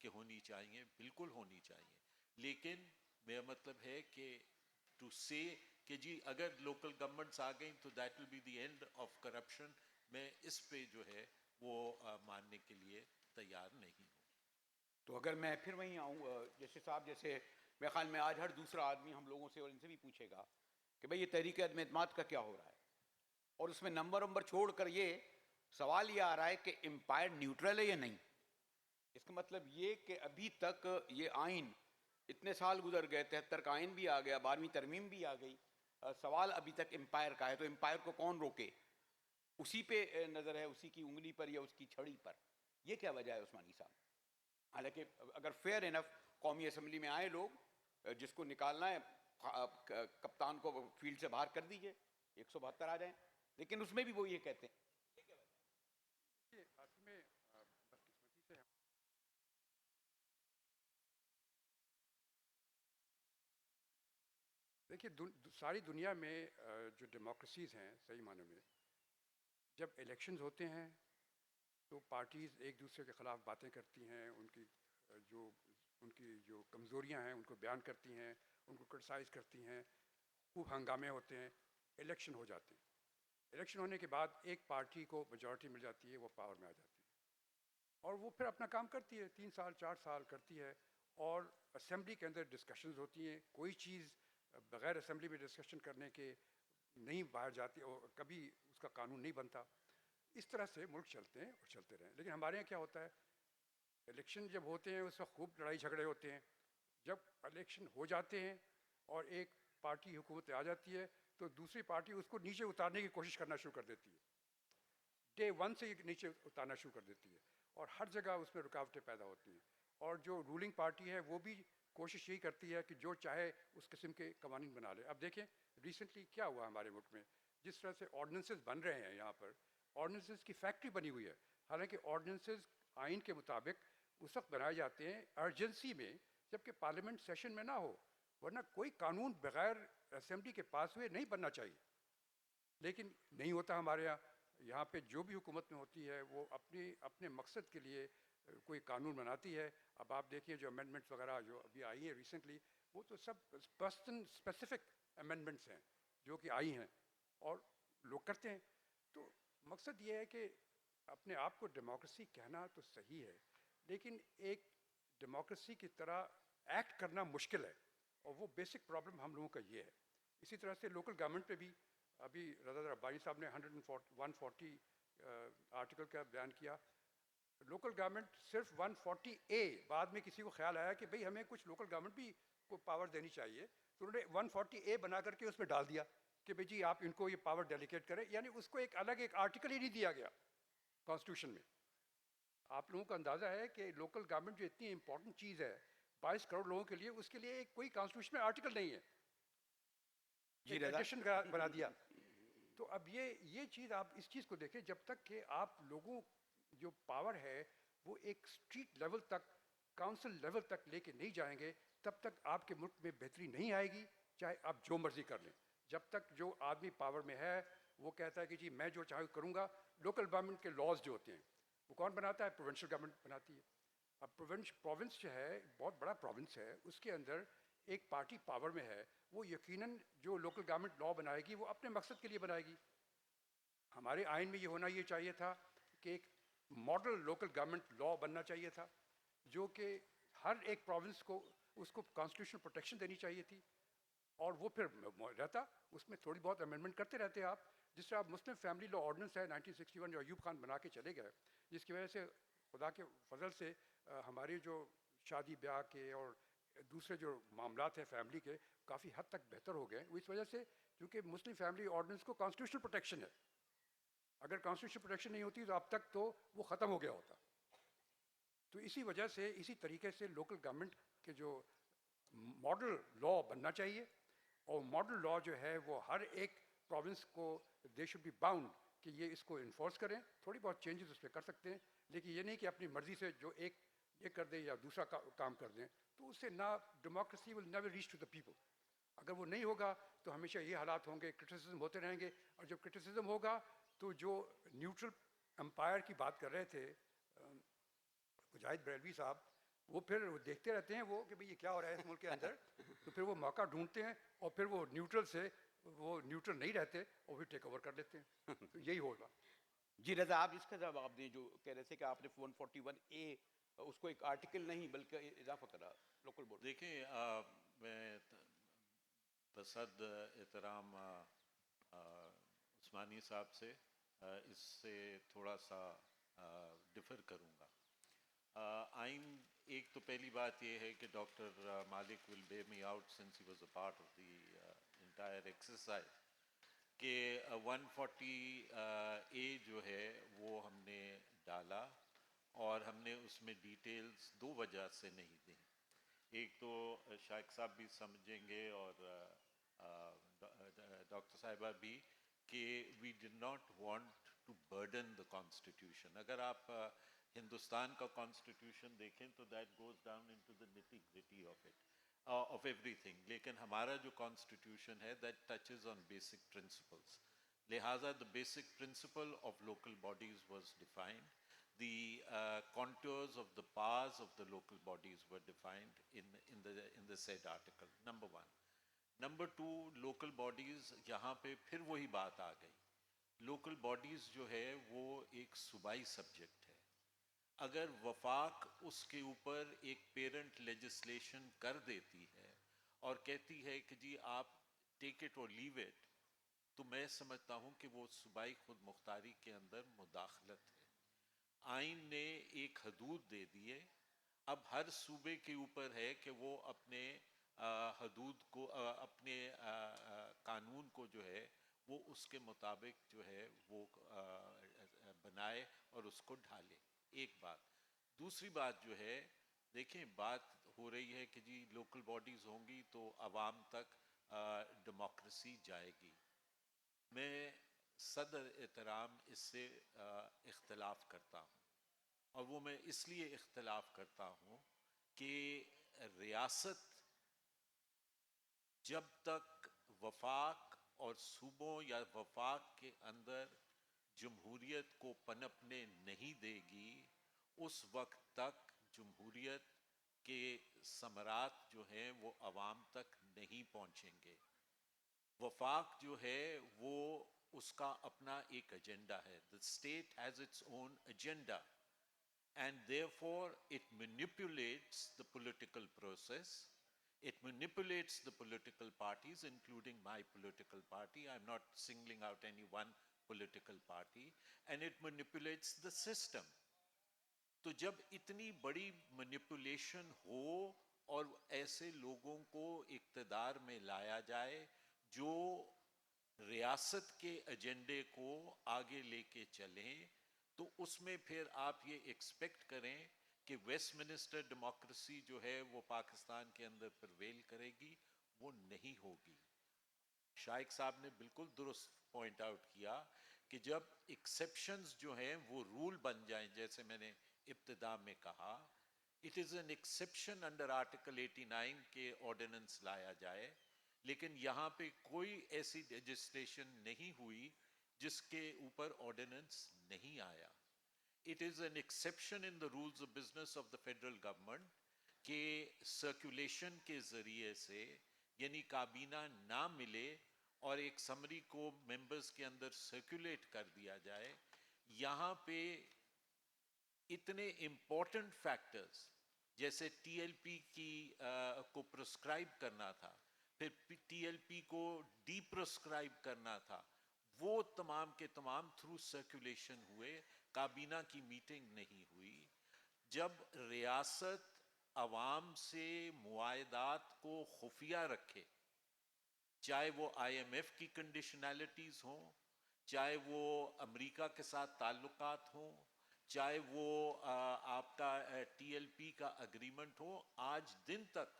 کہ ہونی چاہیے، بالکل ہونی چاہیے، لیکن میرا مطلب ہے کہ ٹو سے کہ جی اگر لوکل گورنمنٹس آ گئیں تو that will be the end of corruption, میں اس پہ جو ہے وہ ماننے کے لیے تیار نہیں ہوں۔ تو اگر میں پھر وہیں آؤں، جیسے صاحب، جیسے میرے خیال میں آج ہر دوسرا آدمی ہم لوگوں سے اور ان سے بھی پوچھے گا کہ بھئی یہ تحریک عدم اعتماد کا کیا ہو رہا ہے، اور اس میں نمبر چھوڑ کر یہ سوال یہ آ رہا ہے کہ امپائر نیوٹرل ہے یا نہیں۔ اس کا مطلب یہ کہ ابھی تک یہ آئین، اتنے سال گزر گئے، 73 کا آئین بھی آ گیا، 12ویں ترمیم بھی آ گئی، سوال ابھی تک امپائر کا ہے، تو امپائر کو کون روکے؟ اسی پہ نظر ہے، اسی کی انگلی پر یا اس کی چھڑی پر۔ یہ کیا وجہ ہے عثمانی صاحب؟ حالانکہ اگر فیئر انف قومی اسمبلی میں آئے لوگ، جس کو نکالنا ہے کپتان کو فیلڈ سے باہر کر دیجئے، 172 آ جائیں، لیکن اس میں بھی وہ یہ کہتے ہیں۔ یہ اصل میں بدقسمتی سے دیکھیے ساری دنیا میں جو ڈیموکریسیز ہیں صحیح معنی میں، جب الیکشنز ہوتے ہیں تو پارٹیز ایک دوسرے کے خلاف باتیں کرتی ہیں، ان کی جو کمزوریاں ہیں ان کو بیان کرتی ہیں، ان کو کرٹیسائز کرتی ہیں، خوب ہنگامے ہوتے ہیں، الیکشن ہو جاتے ہیں۔ الیکشن ہونے کے بعد ایک پارٹی کو میجورٹی مل جاتی ہے، وہ پاور میں آ جاتی ہے، اور وہ پھر اپنا کام کرتی ہے، 3 سال 4 سال کرتی ہے، اور اسمبلی کے اندر ڈسکشنز ہوتی ہیں، کوئی چیز بغیر اسمبلی میں ڈسکشن کرنے کے نہیں باہر جاتی، اور کبھی اس کا قانون نہیں بنتا۔ اس طرح سے ملک چلتے ہیں اور چلتے رہیں۔ لیکن ہمارے یہاں کیا ہوتا ہے، الیکشن جب ہوتے ہیں اس وقت خوب لڑائی جھگڑے ہوتے ہیں، جب الیکشن ہو جاتے ہیں اور ایک پارٹی حکومت میں آ جاتی ہے تو دوسری پارٹی اس کو نیچے اتارنے کی کوشش کرنا شروع کر دیتی ہے، ڈے 1 سے یہ نیچے اتارنا شروع کر دیتی ہے، اور ہر جگہ اس میں رکاوٹیں پیدا ہوتی ہیں، اور جو رولنگ پارٹی ہے وہ بھی کوشش یہی کرتی ہے کہ جو چاہے اس قسم کے قوانین بنا لے۔ اب دیکھیں ریسنٹلی کیا ہوا ہمارے ملک میں، جس طرح سے آرڈیننسز بن رہے ہیں، یہاں پر آرڈیننسز کی فیکٹری بنی ہوئی ہے، حالانکہ آرڈیننسز آئین کے مطابق اس وقت بنائے جاتے ہیں ارجنسی میں جبکہ پارلیمنٹ سیشن میں نہ ہو، ورنہ کوئی قانون بغیر اسمبلی کے پاس ہوئے نہیں بننا چاہیے، لیکن نہیں ہوتا ہمارے یہاں پہ جو بھی حکومت میں ہوتی ہے وہ اپنے مقصد کے لیے کوئی قانون بناتی ہے۔ اب آپ دیکھیے جو امینڈمنٹس وغیرہ جو ابھی آئی ہیں ریسنٹلی، وہ تو سب پرسن اسپیسیفک امینڈمنٹس ہیں جو کہ آئی ہیں اور لوگ کرتے ہیں۔ تو مقصد یہ ہے کہ اپنے آپ کو ڈیموکریسی کہنا تو صحیح ہے، لیکن ایک ڈیموکریسی کی طرح ایکٹ کرنا مشکل ہے، اور وہ بیسک پرابلم ہم لوگوں کا یہ ہے۔ اسی طرح سے لوکل گورنمنٹ پہ بھی ابھی رضا ربانی صاحب نے 140 آرٹیکل کا بیان کیا۔ لوکل گورنمنٹ صرف 140 اے، بعد میں کسی کو خیال آیا کہ بھئی ہمیں کچھ لوکل گورنمنٹ بھی کو پاور دینی چاہیے، تو انہوں نے 140 اے بنا کر کے اس میں ڈال دیا کہ بھئی جی آپ ان کو یہ پاور ڈیلیگیٹ کریں، یعنی اس کو ایک الگ ایک آرٹیکل ہی نہیں دیا گیا کانسٹیٹیوشن میں۔ آپ لوگوں کو اندازہ ہے کہ لوکل گورنمنٹ جو اتنی امپورٹنٹ چیز ہے 22 کروڑ لوگوں کے لیے، اس کے لیے کوئی کانسٹیٹیوشن میں آرٹیکل نہیں ہے، جی ایک رضا، ایڈیشن بنا دیا۔ تو اب یہ چیز آپ اس چیز کو دیکھیں، جب تک کہ آپ لوگوں جو پاور ہے وہ ایک اسٹریٹ لیول تک، کاؤنسل لیول تک لے کے نہیں جائیں گے، تب تک آپ کے ملک میں بہتری نہیں آئے گی، چاہے آپ جو مرضی کر لیں۔ جب تک جو آدمی پاور میں ہے وہ کہتا ہے کہ جی میں جو چاہوں کروں گا، لوکل گورنمنٹ کے لاز جو ہوتے ہیں وہ کون بناتا ہے؟ پروونشل گورنمنٹ بناتی ہے۔ اب پروونس جو ہے بہت بڑا پروونس ہے، اس کے اندر ایک پارٹی پاور میں ہے، وہ یقیناً جو لوکل گورنمنٹ لا بنائے گی وہ اپنے مقصد کے لیے بنائے گی۔ ہمارے آئین میں یہ ہونا یہ چاہیے تھا کہ ایک ماڈل لوکل گورنمنٹ لا بننا چاہیے تھا، جو کہ ہر ایک پروونس کو اس کو کانسٹیٹیوشنل پروٹیکشن دینی چاہیے تھی، اور وہ پھر رہتا، اس میں تھوڑی بہت امینڈمنٹ کرتے رہتے آپ، جس طرح مسلم فیملی لا آرڈیننس ہے 1961 جو ایوب خان بنا کے چلے گئے، جس کی وجہ سے خدا کے فضل سے ہمارے جو شادی بیاہ کے اور دوسرے جو معاملات ہیں فیملی کے کافی حد تک بہتر ہو گئے، وہ اس وجہ سے کیونکہ مسلم فیملی آرڈیننس کو کانسٹیٹیوشنل پروٹیکشن ہے۔ اگر کانسٹیٹیوشنل پروٹیکشن نہیں ہوتی تو اب تک تو وہ ختم ہو گیا ہوتا۔ تو اسی وجہ سے اسی طریقے سے لوکل گورنمنٹ کے جو ماڈل لا بننا چاہیے، اور ماڈل لا جو ہے وہ ہر ایک پروونس کو دے شوڈ بی باؤنڈ کہ یہ اس کو انفورس کریں، تھوڑی بہت چینجز اس پہ کر سکتے ہیں، لیکن یہ نہیں کہ اپنی مرضی سے جو ایک یہ کر دیں یا دوسرا کام کر دیں، تو اس سے نہ democracy will never reach to the people. اگر وہ نہیں ہوگا تو ہمیشہ یہ حالات ہوں گے، کرٹیسزم ہوتے رہیں گے، اور جب کرٹیسزم ہوگا تو جو نیوٹرل امپائر کی بات کر رہے تھے مجاہد بریلوی صاحب، وہ پھر وہ دیکھتے رہتے ہیں وہ کہ بھئی یہ کیا ہو رہا ہے اس ملک کے اندر، تو پھر وہ موقع ڈھونڈتے ہیں اور پھر وہ نیوٹرل سے وہ نیوٹرل نہیں رہتے اور پھر ٹیک اوور کر لیتے ہیں. تو یہی ہوگا. جی رضا آپ اس کا جواب دیں جو کہہ رہے تھے کہ آپ نے 141A اس کو ایک آرٹیکل نہیں بلکہ اضافہ کرا لوکل بورڈ. دیکھیں میں بصد احترام عثمانی صاحب سے اس سے تھوڑا سا ڈفر کروں گا. آئین ایک تو پہلی بات یہ ہے کہ ڈاکٹر مالک ول بے me out since he was a part of the entire exercise کہ 140A جو ہے وہ ہم نے ڈالا اور ہم نے اس میں ڈیٹیلز دو وجہ سے نہیں دیں. ایک تو شائق صاحب بھی سمجھیں گے اور ڈاکٹر صاحبہ بھی کہ we did not want to burden the constitution. اگر آپ ہندوستان کا کانسٹیٹیوشن دیکھیں تو that goes down into the nitty gritty of it of everything. لیکن ہمارا جو کانسٹیٹیوشن ہے that touches on basic principles. لہٰذا the basic principle of local bodies was defined. The contours of the powers of the local bodies were defined in the said article. Number one. Number two, local bodies یہاں پہ پھر وہی بات آ گئی. local bodies جو ہے وہ ایک صوبائی سبجیکٹ ہے. اگر وفاق اس کے اوپر ایک پیرنٹ لیجسلیشن کر دیتی ہے اور کہتی ہے کہ جی آپ ٹیک اٹ اور لیو اٹ، تو میں سمجھتا ہوں کہ وہ صوبائی خود مختاری کے اندر مداخلت ہے. آئین نے ایک حدود دے دیے، اب ہر صوبے کے اوپر ہے کہ وہ اپنے حدود کو اپنے قانون کو جو ہے وہ اس کے مطابق جو ہے وہ بنائے اور اس کو ڈھالے. ایک بات. دوسری بات جو ہے دیکھیں بات ہو رہی ہے کہ جی لوکل باڈیز ہوں گی تو عوام تک ڈیموکریسی جائے گی. میں صدر احترام اس سے اختلاف کرتا ہوں، اور وہ میں اس لیے اختلاف کرتا ہوں کہ ریاست جب تک وفاق اور صوبوں یا وفاق کے اندر جمہوریت کو پنپنے نہیں دے گی اس وقت تک جمہوریت کے ثمرات جو ہیں وہ عوام تک نہیں پہنچیں گے. وفاق جو ہے وہ اس کا اپنا ایک ایجنڈا ہے. The state has its own agenda and therefore it manipulates the political process. It manipulates the political parties, including my political party. I'm not singling out any one political party. And it manipulates the system. تو جب اتنی بڑی manipulation ہو اور ایسے لوگوں کو اقتدار میں لایا جائے جو ریاست کے ایجنڈے کو آگے لے کے چلیں، تو اس میں پھر آپ یہ ایکسپیکٹ کریں کہ ویسٹ منسٹر ڈیموکریسی جو ہے وہ پاکستان کے اندر پرویل کرے گی. وہ نہیں ہوگی. شائق صاحب نے بالکل درست پوائنٹ آؤٹ کیا کہ جب ایکسیپشنز جو ہیں وہ رول بن جائیں، جیسے میں نے ابتدا میں کہا it is an exception under article 89 کے آرڈیننس لایا جائے، لیکن یہاں پہ کوئی ایسی لیجسلیشن نہیں ہوئی جس کے اوپر آرڈیننس نہیں آیا. It is an exception in the rules of business of the federal government کہ سرکولیشن کے ذریعے سے یعنی کابینہ نہ ملے اور ایک سمری کو ممبرز کے اندر سرکولیٹ کر دیا جائے. یہاں پہ اتنے امپورٹنٹ فیکٹرز جیسے ٹی ایل پی کی کو پرسکرائب کرنا تھا، پھر ٹی ایل پی کو ڈی پرسکرائب کرنا تھا، وہ تمام کے تمام تھرو سرکولیشن ہوئے. کابینہ کی میٹنگ نہیں ہوئی. جب ریاست عوام سے معاہدات کو خفیہ رکھے، چاہے وہ آئی ایم ایف کی کنڈیشنالٹیز ہوں، چاہے وہ امریکہ کے ساتھ تعلقات ہوں، چاہے وہ آپ کا ٹی ایل پی کا اگریمنٹ ہو، آج دن تک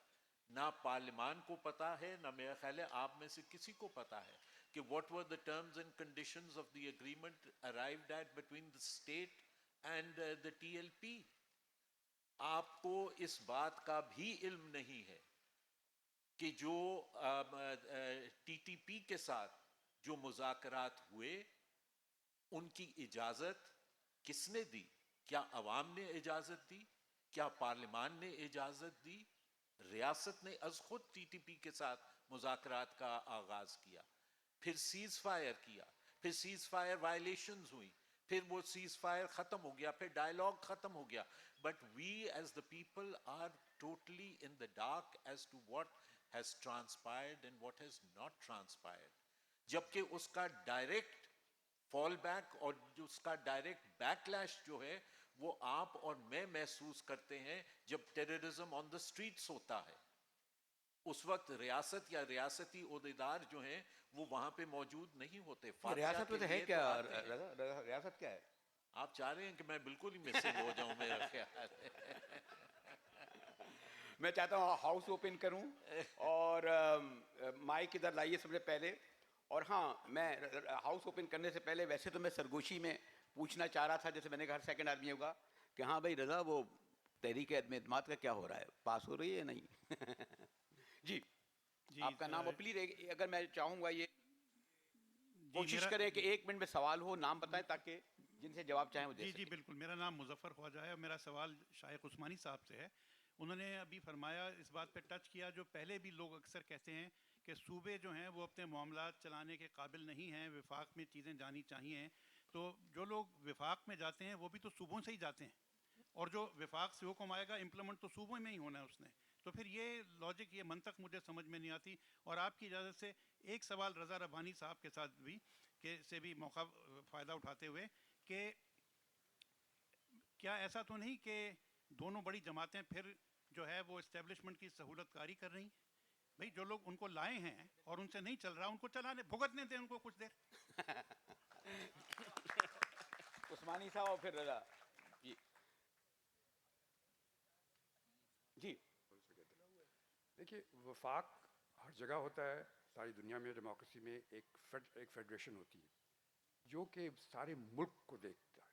نہ پارلیمان کو پتا ہے، نہ میرا خیال ہے آپ میں سے کسی کو پتا ہے کہ what were the terms and conditions of the agreement arrived at between the state and the TLP. آپ کو اس بات کا بھی علم نہیں ہے کہ جو ٹی ٹی پی کے ساتھ جو مذاکرات ہوئے ان کی اجازت کس نے دی؟ کیا عوام نے اجازت دی؟ کیا پارلیمان نے اجازت دی؟ ریاست نے از خود ٹی ٹی پی کے ساتھ مذاکرات کا آغاز کیا، پھر سیز فائر کیا، پھر سیز فائر وائلیشنز ہوئی، پھر وہ سیز فائر ختم ہو گیا، پھر ڈائلاگ ختم ہو گیا. But we as the people are totally in the dark as to what has transpired and what has not transpired. جبکہ اس کا ڈائریکٹ فال بیک اور اس کا ڈائریکٹ بیک لیش جو ہے وہ آپ اور میں محسوس کرتے ہیں جب ٹیررزم آن دا اسٹریٹس ہوتا ہے. اس وقت ریاست یا ریاستی عہدیدار جو ہیں وہ وہاں پہ موجود نہیں ہوتے. ریاست میں تو ہے کیا ریاست کیا ہے؟ آپ چاہ رہے ہیں کہ میں بالکل ہی مسنگ ہو جاؤں؟ میرا خیال ہے میں چاہتا ہوں ہاؤس اوپن کروں اور مائک ادھر لائیے سب سے پہلے. اور ہاں میں ہاؤس اوپن کرنے سے پہلے ویسے تو میں سرگوشی میں پوچھنا چاہ رہا تھا، جیسے میں نے کہا سیکنڈ آدمی ہوگا، کہ ہاں بھائی رضا وہ تحریک عدم اعتماد کا کیا ہو رہا ہے، پاس ہو رہی ہے نہیں؟ جی آپ کا نام پلیز، اگر میں چاہوں گا یہ کوشش کریں کہ 1 منٹ میں سوال ہو، نام بتائیں تاکہ جن سے جواب چاہیں وہ دے سکیں. جی بالکل. میرا نام مظفر خواجہ ہے اور میرا سوال شائخ عثمانی صاحب سے ہے. انہوں نے ابھی فرمایا، اس بات پہ ٹچ کیا جو پہلے بھی لوگ اکثر کہتے ہیں کہ صوبے جو ہیں وہ اپنے معاملات چلانے کے قابل نہیں ہیں، وفاق میں چیزیں جانی چاہیے. تو جو لوگ وفاق میں جاتے ہیں وہ بھی تو صوبوں سے ہی جاتے ہیں، اور جو وفاق سے حکم آئے گا امپلیمنٹ تو صوبوں میں ہی ہونا ہے اس نے. تو پھر یہ لاجک، یہ منطق مجھے سمجھ میں نہیں آتی. اور آپ کی اجازت سے ایک سوال رضا ربانی صاحب کے ساتھ بھی کہ سے بھی موقع فائدہ اٹھاتے ہوئے، کہ کیا ایسا تو نہیں کہ دونوں بڑی جماعتیں پھر جو ہے وہ اسٹیبلشمنٹ کی سہولت کاری کر رہی ہیں؟ بھئی جو لوگ ان کو لائے ہیں اور ان سے نہیں چل رہا، ان کو چلانے بھگتنے دیں ان کو کچھ دیر. عثمانی صاحب اور پھر رضا. جی جی دیکھیے، وفاق ہر جگہ ہوتا ہے، ساری دنیا میں ڈیموکریسی میں ایک فیڈریشن ہوتی ہے جو کہ سارے ملک کو دیکھتا ہے.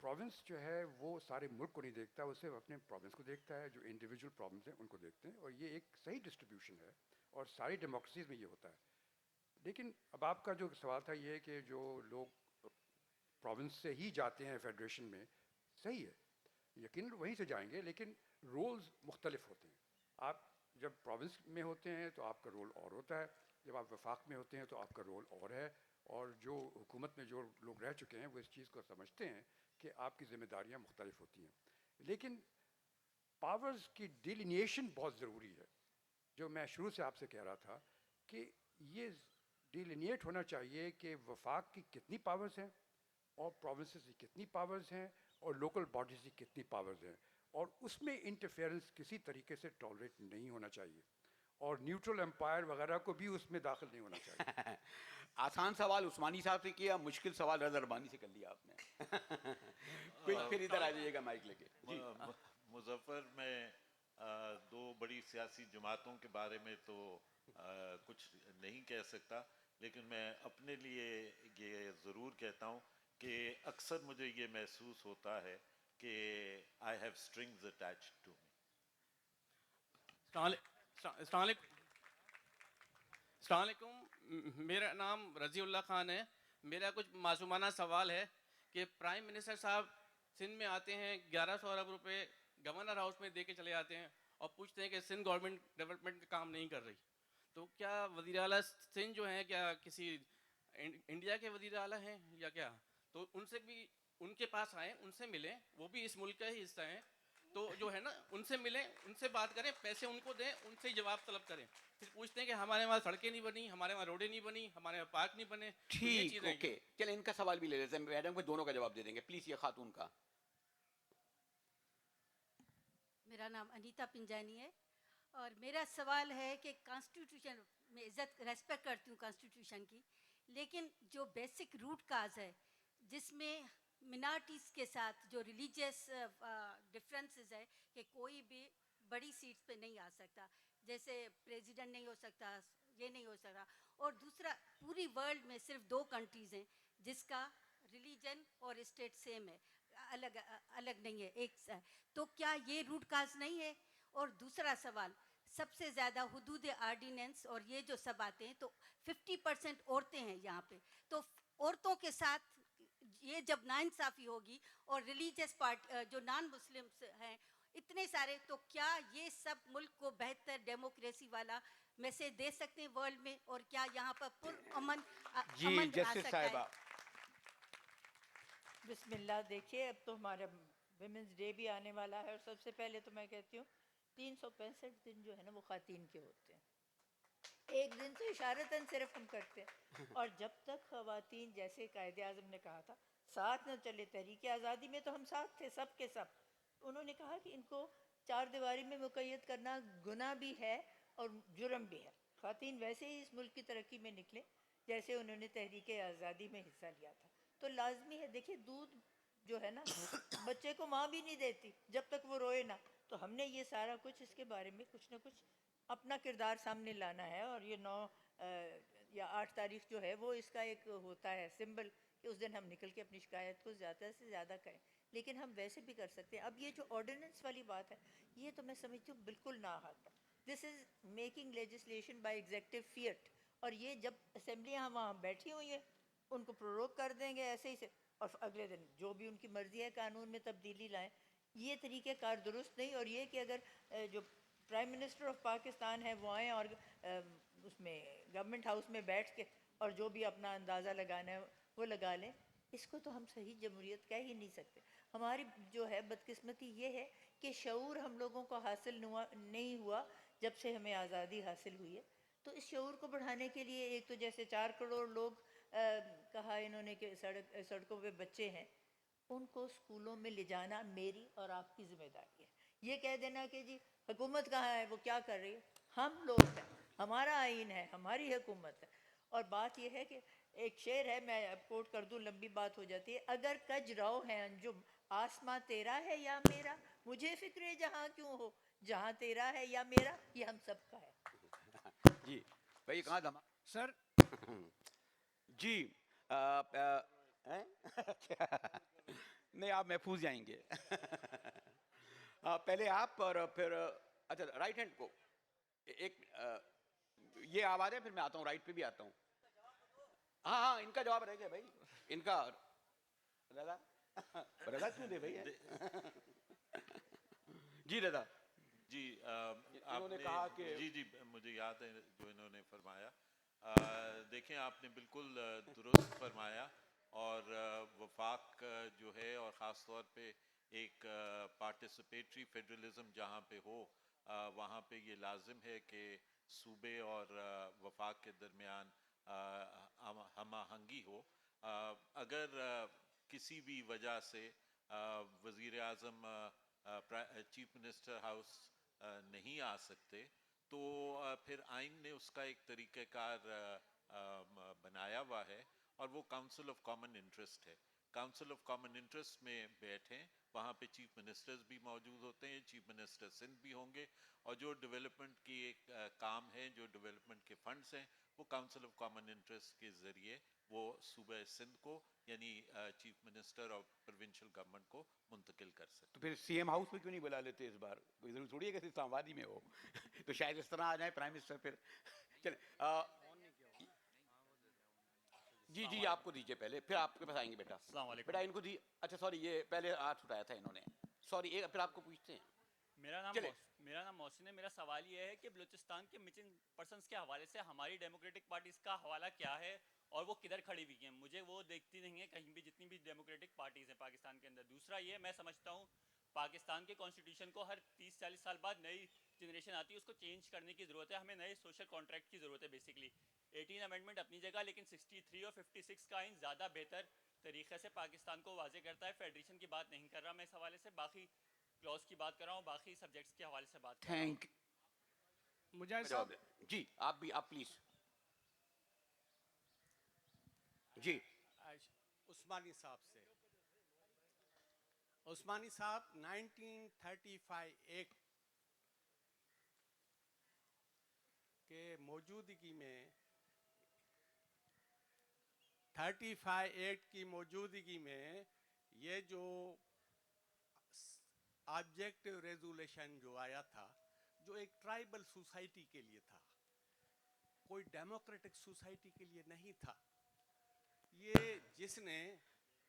پروونس جو ہے وہ سارے ملک کو نہیں دیکھتا، وہ صرف اپنے پروونس کو دیکھتا ہے. جو انڈیویجول پروونس ہیں ان کو دیکھتے ہیں، اور یہ ایک صحیح ڈسٹریبیوشن ہے اور ساری ڈیموکریسیز میں یہ ہوتا ہے. لیکن اب آپ کا جو سوال تھا یہ کہ جو لوگ پروونس سے ہی جاتے ہیں فیڈریشن میں، صحیح ہے، یقیناً وہیں سے جائیں گے، لیکن رولز مختلف ہوتے ہیں. آپ جب پروونس میں ہوتے ہیں تو آپ کا رول اور ہوتا ہے، جب آپ وفاق میں ہوتے ہیں تو آپ کا رول اور ہے. اور جو حکومت میں جو لوگ رہ چکے ہیں وہ اس چیز کو سمجھتے ہیں کہ آپ کی ذمہ داریاں مختلف ہوتی ہیں. لیکن پاورز کی ڈیلینیشن بہت ضروری ہے. جو میں شروع سے آپ سے کہہ رہا تھا کہ یہ ڈیلینیٹ ہونا چاہیے کہ وفاق کی کتنی پاورز ہیں اور پروونسز کی کتنی پاورز ہیں اور لوکل باڈیز کی کتنی پاورز ہیں، اور اس میں انٹرفیئرنس کسی طریقے سے ٹالریٹ نہیں ہونا چاہیے، اور نیوٹرل امپائر وغیرہ کو بھی اس میں داخل نہیں ہونا چاہیے. آسان سوال عثمانی صاحب سے کیا، مشکل سوال رضا ربانی سے کر لیا آپ نے. پھر ادھر آ جائیے گا مائک لے کے. جی مظفر، میں دو بڑی سیاسی جماعتوں کے بارے میں تو کچھ نہیں کہہ سکتا، لیکن میں اپنے لیے یہ ضرور کہتا ہوں کہ اکثر مجھے یہ محسوس ہوتا ہے کہ I have strings attached to me. السلام علیکم. میرا نام رضی اللہ خان ہے. میرا کچھ معصومانہ سوال ہے کہ پرائم منسٹر صاحب سندھ میں آتے ہیں، 1100 ارب روپے گورنر ہاؤس میں دے کے چلے جاتے ہیں اور پوچھتے ہیں کہ سندھ گورنمنٹ ڈیولپمنٹ کا کام نہیں کر رہی. تو کیا وزیر اعلیٰ سندھ جو ہیں کیا کسی انڈیا کے وزیر اعلیٰ ہیں یا کیا؟ تو ان سے بھی، ان کے پاس آئیں، ان سے ملیں، وہ بھی اس ملک کا ہی حصہ ہیں. تو جو ہے نا ان سے ملیں، ان سے بات کریں، پیسے ان کو دیں، ان سے جواب طلب کریں. پھر پوچھتے ہیں کہ ہمارے وہاں سڑکیں نہیں بنی، ہمارے وہاں روڈیں نہیں بنی، ہمارے وہاں پارک نہیں بنے. ٹھیک، اوکے، چلیں ان کا سوال بھی لے لیتے ہیں. میڈم کو دونوں کا جواب دے دیں گے پلیز. یہ خاتون کا. میرا نام انیتا پنجانی ہے اور میرا سوال ہے کہ کانسٹیٹیوشن میں عزت ریسپیکٹ کرتی ہوں کانسٹیٹیوشن کی، لیکن جو بیسک روٹ کاز ہے جس میں منارٹیز کے ساتھ جو ریلیجیس ڈفرینسز ہے کہ کوئی بھی بڑی سیٹس پہ نہیں آ سکتا، جیسے پریزیڈنٹ نہیں ہو سکتا، یہ نہیں ہو سکتا. اور دوسرا، پوری ورلڈ میں صرف 2 کنٹریز ہیں جس کا ریلیجن اور اسٹیٹ سیم ہے، الگ نہیں ہے، ایک. تو کیا یہ روٹ کاز نہیں ہے؟ اور دوسرا سوال، سب سے زیادہ حدود آرڈیننس اور یہ جو سب آتے ہیں تو 50% عورتیں ہیں یہاں پہ. تو عورتوں کے ساتھ یہ جب ناانصافی ہوگی اور ریلیجیس پارٹ جو نان مسلمس ہیں اتنے سارے, تو کیا یہ سب ملک کو بہتر ڈیموکریسی والا میسج دے سکتے ہیں ورلڈ میں, اور کیا یہاں پر پرامن جی امن آ جسٹس سکتا ہے؟ صاحبہ. بسم اللہ. دیکھیے اب تو ہمارا ویمنس ڈے بھی آنے والا ہے, اور سب سے پہلے تو میں کہتی ہوں 365 دن جو ہے نا وہ خواتین کے ہوتے ہیں, ایک دن تو اشارتاً صرف ہم کرتے ہیں. اور جب تک خواتین, جیسے قائد اعظم نے کہا تھا, ساتھ نہ چلے تحریک آزادی میں, تو ہم ساتھ تھے سب کے سب. انہوں نے کہا کہ ان کو چار دیواری میں مقید کرنا گناہ بھی ہے اور جرم بھی ہے. خواتین ویسے ہی اس ملک کی ترقی میں نکلے جیسے انہوں نے تحریک آزادی میں حصہ لیا تھا. تو لازمی ہے, دیکھیے دودھ جو ہے نا بچے کو ماں بھی نہیں دیتی جب تک وہ روئے نا. تو ہم نے یہ سارا کچھ اس کے بارے میں کچھ نہ کچھ اپنا کردار سامنے لانا ہے. اور یہ 9 یا 8 تاریخ جو ہے وہ اس کا ایک ہوتا ہے سمبل, کہ اس دن ہم نکل کے اپنی شکایت کو زیادہ سے زیادہ کہیں. لیکن ہم ویسے بھی کر سکتے ہیں. اب یہ جو آرڈیننس والی بات ہے, یہ تو میں سمجھتی ہوں بالکل نہ ہاتھ. This is making legislation by executive fiat. اور یہ جب اسمبلیاں وہاں بیٹھی ہوئی ہیں, ان کو پروروگ کر دیں گے ایسے ہی سے, اور اگلے دن جو بھی ان کی مرضی ہے قانون میں تبدیلی لائیں. یہ طریقہ کار درست نہیں. اور یہ کہ اگر جو پرائم منسٹر آف پاکستان ہے وہ آئیں اور اس میں گورنمنٹ ہاؤس میں بیٹھ کے اور جو بھی اپنا اندازہ لگانا ہے وہ لگا لیں, اس کو تو ہم صحیح جمہوریت کہہ ہی نہیں سکتے. ہماری جو ہے بدقسمتی یہ ہے کہ شعور ہم لوگوں کو حاصل نہیں ہوا جب سے ہمیں آزادی حاصل ہوئی ہے. تو اس شعور کو بڑھانے کے لیے ایک تو جیسے 4 کروڑ لوگ کہا انہوں نے کہ سڑکوں پہ بچے ہیں, ان کو اسکولوں میں لے جانا میری اور آپ کی ذمہ داری ہے. یہ کہہ دینا کہ جی حکومت کہاں ہے, وہ کیا کر رہی ہے, ہم لوگ ہیں, ہمارا آئین ہے, ہماری حکومت ہے. اور بات یہ ہے کہ ایک شعر ہے, میں اب کوٹ کر دوں, لمبی بات ہو جاتی ہے. اگر کج رو ہے انجم, آسماں تیرا ہے یا میرا, مجھے فکر جہاں کیوں ہو, جہاں تیرا ہے یا میرا, یہ ہم سب کا ہے. جی بھائی کہاں تھا سر جی نہیں آپ محفوظ جائیں گے. پہلے آپ اور پھر اچھا رائٹ ہینڈ کو ایک یہ آواز ہے, پھر میں آتا ہوں رائٹ پہ بھی آتا ہوں. ہاں ہاں ان کا جواب رہ گیا بھائی, ان کا رضا رضا کیوں دے بھائی. جی رضا. جی انہوں آپ نے نے کہا کہ جی مجھے یاد ہے جو انہوں نے فرمایا. دیکھیں آپ نے بالکل درست فرمایا, اور وفاق جو ہے, اور خاص طور پہ ایک پارٹیسپیٹری فیڈرلزم جہاں پہ ہو, وہاں پہ یہ لازم ہے کہ صوبے اور وفاق کے درمیان ہم آہنگی ہو. اگر کسی بھی وجہ سے وزیر اعظم چیف منسٹر ہاؤس نہیں آ سکتے, تو پھر آئین نے اس کا ایک طریقہ کار بنایا ہوا ہے, اور وہ کاؤنسل آف کامن انٹرسٹ ہے. کاؤنسل آف کامن انٹرسٹ میں بیٹھیں, وہاں پہ چیف منسٹرز بھی موجود ہوتے ہیں, چیف منسٹر سندھ بھی ہوں گے, اور جو ڈیولپمنٹ کی ایک کام ہے, جو ڈیولپمنٹ کے فنڈز ہیں, وہ کاؤنسل آف کامن انٹرسٹ کے ذریعے وہ صوبہ سندھ کو یعنی چیف منسٹر اور پروونشل گورنمنٹ کو منتقل کر سکتے. تو پھر سی ایم ہاؤس میں کیوں نہیں بلا لیتے اس بار, کوئی ضرور تھوڑی ہے کہ اسلام آبادی میں ہو. تو شاید اس طرح آ جائیں پرائم منسٹر. پھر چلیں جی جی آپ کو دیجیے پہلے, پھر آپ کے پاس آئیں گے بیٹا. السلام علیکم. بیٹا ان کو دی. اچھا سوری, یہ پہلے ہاتھ اٹھایا تھا انہوں نے, سوری. ایک پھر آپ کو پوچھتے ہیں. میرا چلے. نام محسن ہے. میرا سوال یہ ہے کہ بلوچستان کے مسنگ پرسنس کے حوالے سے ہماری ڈیموکریٹک پارٹیز کا حوالہ کیا ہے, اور وہ کدھر کھڑی ہوئی ہیں؟ مجھے وہ دیکھتی نہیں ہے کہیں بھی, جتنی بھی ڈیموکریٹک پارٹیز ہیں پاکستان کے اندر. دوسرا یہ, میں سمجھتا ہوں پاکستان کے کانسٹیٹیوشن کو ہر 30-40 سال بعد نئی جنریشن آتی ہے, اس کو چینج کرنے کی ضرورت ہے. ہمیں نئے سوشل کانٹریکٹ کی ضرورت ہے. بیسکلی 18 امینڈمنٹ اپنی جگہ, لیکن 63 اور 56 کا آئین زیادہ بہتر طریقے سے پاکستان کو واضح کرتا ہے. فیڈریشن کی بات نہیں کر رہا میں اس حوالے سے, باقی کلوز کی بات کر رہا ہوں, باقی سبجیکٹس کے حوالے سے بات کر رہا ہوں. تھینک مجاہد صاحب, جی آپ بھی, آپ پلیز. جی عثمانی صاحب سے. عثمانی صاحب 1935 ایکٹ کے موجودگی میں 35 ایکٹ کی موجودگی میں یہ جو آبجیکٹو ریزولیشن جو آیا تھا, جو ایک ٹرائبل سوسائٹی کے لیے تھا, کوئی ڈیموکریٹک سوسائٹی کے لیے نہیں تھا. یہ جس نے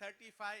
35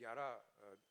11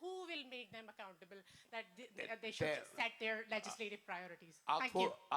Who will make them accountable that they should set their legislative priorities? Thank you.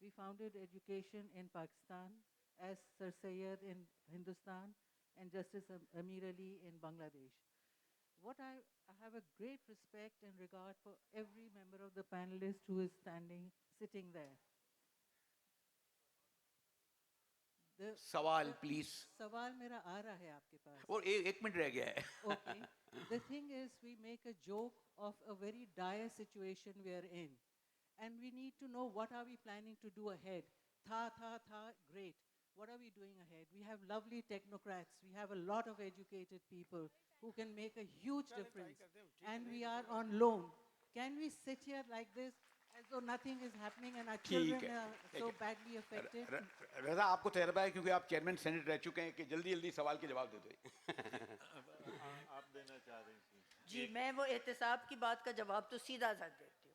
We founded education in Pakistan as Sir Sayyid in Hindustan and Justice Amir Ali in Bangladesh. I have a great respect and regard for every member of the panelist who is sitting there. سوال please. سوال میرا آ رہا ہے آپ کے پاس. اور ایک minute رہ گیا ہے. Okay. The thing is, we make a joke of a very dire situation we are in. And we need to know what are we planning to do ahead. Tha, great. What are we doing ahead? We have lovely technocrats. We have a lot of educated people who can make a huge difference. And we are on loan. Can we sit here like this as though nothing is happening and our children are so badly affected? رضا آپ کو تجربہ ہے کیونکہ آپ chairman senate رہ چکے ہیں کہ جلدی جلدی سوال کے جواب دے دو. آپ دینا چاہ رہی تھی. جی میں وہ احتساب کی بات کا جواب تو سیدھا سا دیتی ہوں.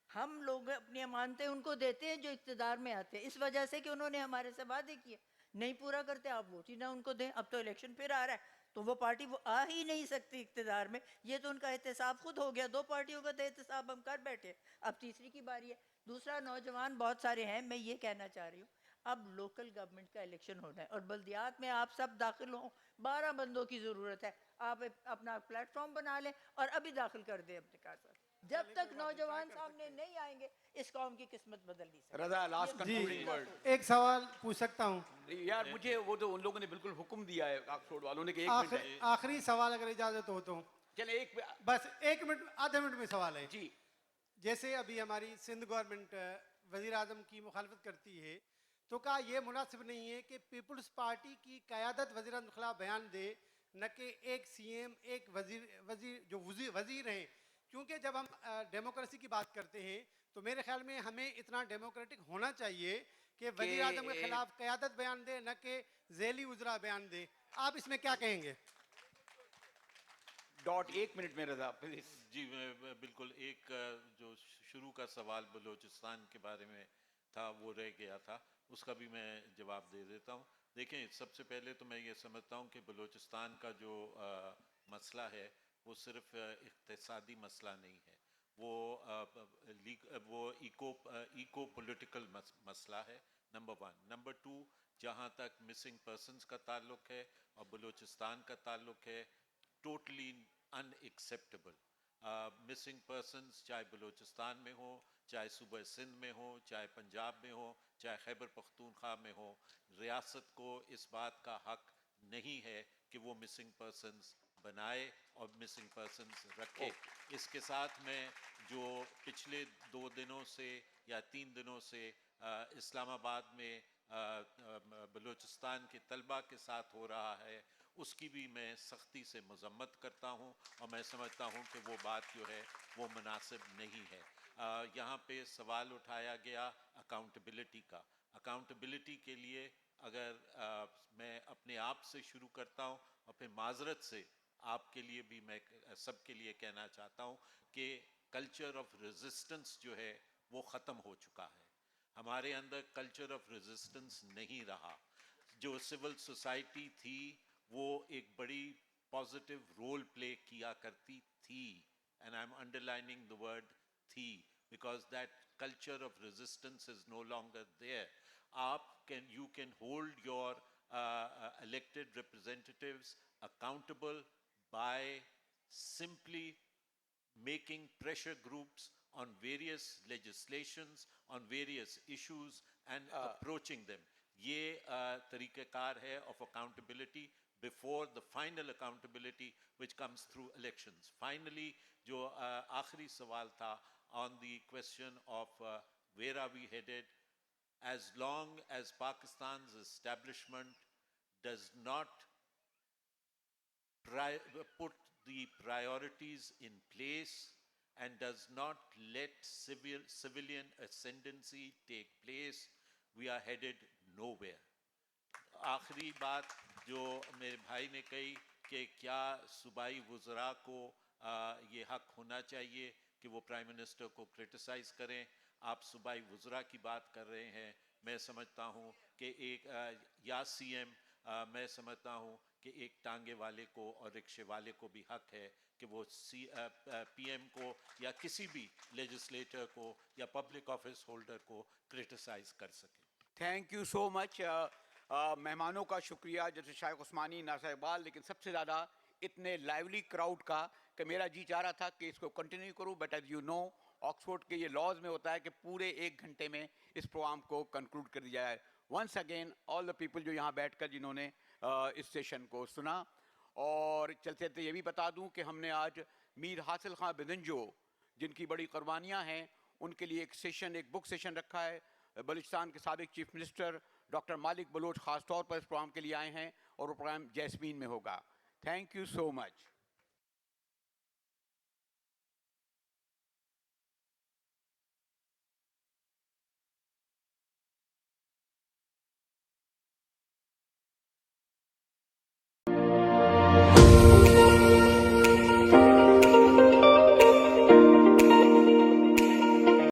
ہم لوگ اپنی امانتیں ان کو دیتے ہیں جو اقتدار میں آتے ہیں، اس وجہ سے کہ انہوں نے ہمارے سے وعدے کیے نہیں پورا کرتے، آپ ووٹ ہی نہ ان کو دیں. اب تو الیکشن پھر آ رہا ہے تو وہ پارٹی وہ آ ہی نہیں سکتی اقتدار میں. یہ تو ان کا احتساب خود ہو گیا. 2 پارٹیوں کا تو احتساب ہم کر بیٹھے، اب تیسری کی باری ہے. دوسرا، نوجوان بہت سارے ہیں. میں یہ کہنا چاہ رہی ہوں اب لوکل گورنمنٹ کا الیکشن ہونا ہے اور بلدیات میں آپ سب داخل ہوں. 12 بندوں کی ضرورت ہے. آپ اپنا پلیٹ فارم بنا لیں اور ابھی داخل کر دیں اپنے کار ساتھ. جب تک نوجوان سامنے نہیں آئیں گے اس قوم کی قسمت بدل نہیں سکتی. رضا لاسٹ کنکلوڈنگ ورڈ. ایک سوال پوچھ سکتا ہوں یار مجھے وہ تو ان لوگوں نے بالکل حکم دیا ہے آکسفورڈ والوں نے کہ 1 منٹ. آخری سوال اگر اجازت ہو تو. چلے بس 1 منٹ، آدھے منٹ میں سوال ہے. جی. جیسے ابھی ہماری سندھ گورنمنٹ وزیر اعظم کی مخالفت کرتی ہے تو کیا یہ مناسب نہیں ہے کہ پیپلز پارٹی کی قیادت وزیر اعظم کے خلاف بیان دے، نہ کہ ایک سی ایم ایک وزیر ہیں؟ کیونکہ جب ہم ڈیموکریسی کی بات کرتے ہیں تو میرے خیال میں ہمیں اتنا ڈیموکریٹک ہونا چاہیے کہ وزیر اعظم کے خلاف قیادت بیان دے، نہ کہ ذیلی وزراء بیان دے. آپ اس میں کیا کہیں گے؟ 1 منٹ میں رضا پلیز. جی میں بالکل ایک جو شروع کا سوال بلوچستان کے بارے میں تھا وہ رہ گیا تھا، اس کا بھی میں جواب دے دیتا ہوں. دیکھیں سب سے پہلے تو میں یہ سمجھتا ہوں کہ بلوچستان کا جو مسئلہ ہے وہ صرف اقتصادی مسئلہ نہیں ہے، وہ ایکو پولیٹیکل مسئلہ ہے. نمبر 1. نمبر 2، جہاں تک مسنگ پرسنز کا تعلق ہے اور بلوچستان کا تعلق ہے، ٹوٹلی ان ایکسیپٹیبل. مسنگ پرسنز چاہے بلوچستان میں ہو، چاہے صوبہ سندھ میں ہو، چاہے پنجاب میں ہو، چاہے خیبر پختونخوا میں ہو، ریاست کو اس بات کا حق نہیں ہے کہ وہ مسنگ پرسنز بنائے اور مسنگ پرسنز رکھے. اس کے ساتھ میں جو پچھلے 2 دنوں سے یا 3 دنوں سے اسلام آباد میں بلوچستان کے طلبہ کے ساتھ ہو رہا ہے، اس کی بھی میں سختی سے مذمت کرتا ہوں اور میں سمجھتا ہوں کہ وہ بات جو ہے وہ مناسب نہیں ہے. یہاں پہ سوال اٹھایا گیا اکاؤنٹیبلٹی کا. اکاؤنٹیبلٹی کے لیے اگر میں اپنے آپ سے شروع کرتا ہوں اور پھر معذرت سے آپ کے لیے بھی میں سب کے لیے کہنا چاہتا ہوں کہ کلچر آف ریزسٹنس جو ہے وہ ختم ہو چکا ہے. ہمارے اندر کلچر آف ریزسٹنس نہیں رہا. جو سول سوسائٹی تھی وہ ایک بڑی پازیٹیو رول پلے کیا کرتی تھی، and I am underlining the word تھی because that culture of resistance is no longer there. You can hold your elected representatives accountable by simply making pressure groups on various legislations, on various issues and approaching them. یہ طریقہ کار ہے of accountability before the final accountability which comes through elections. Finally, جو آخری سوال تھا on the question of where are we headed, as long as Pakistan's establishment does not put the priorities in place and does not let civilian ascendancy take place, we are headed nowhere. آخری بات جو میرے بھائی نے کہی کہ کیا صوبائی وزراء کو یہ حق ہونا چاہیے کہ وہ پرائم منسٹر کو کرٹیسائز کریں. آپ صوبائی وزراء کی بات کر رہے ہیں. میں سمجھتا ہوں کہ ایک یا سی ایم، میں سمجھتا ہوں کہ ایک ٹانگے والے کو اور رکشے والے کو بھی حق ہے کہ وہ پی ایم کو یا کسی بھی لیجسلیٹر کو یا پبلک آفس ہولڈر کو کرٹیسائز کر سکے. تھینک یو سو مچ. مہمانوں کا شکریہ جیسے شائخ عثمانی، ناصر اقبال، لیکن سب سے زیادہ اتنے لائیولی کراؤڈ کا کہ میرا جی چاہ رہا تھا کہ اس کو کنٹینیو کروں، but as you know Oxford کے یہ لاز میں ہوتا ہے کہ پورے 1 گھنٹے میں اس پروگرام کو کنکلوڈ کر دیا جائے. Once again all the people جو یہاں بیٹھ کر جنہوں نے اس سیشن کو سنا. اور چلتے چلتے یہ بھی بتا دوں کہ ہم نے آج میر حاصل خان بدنجو جن کی بڑی قربانیاں ہیں ان کے لیے ایک سیشن، ایک بک سیشن رکھا ہے. بلوچستان کے سابق چیف منسٹر ڈاکٹر مالک بلوچ خاص طور پر اس پروگرام کے لیے آئے ہیں اور وہ پروگرام جیسمین میں ہوگا. Thank you so much.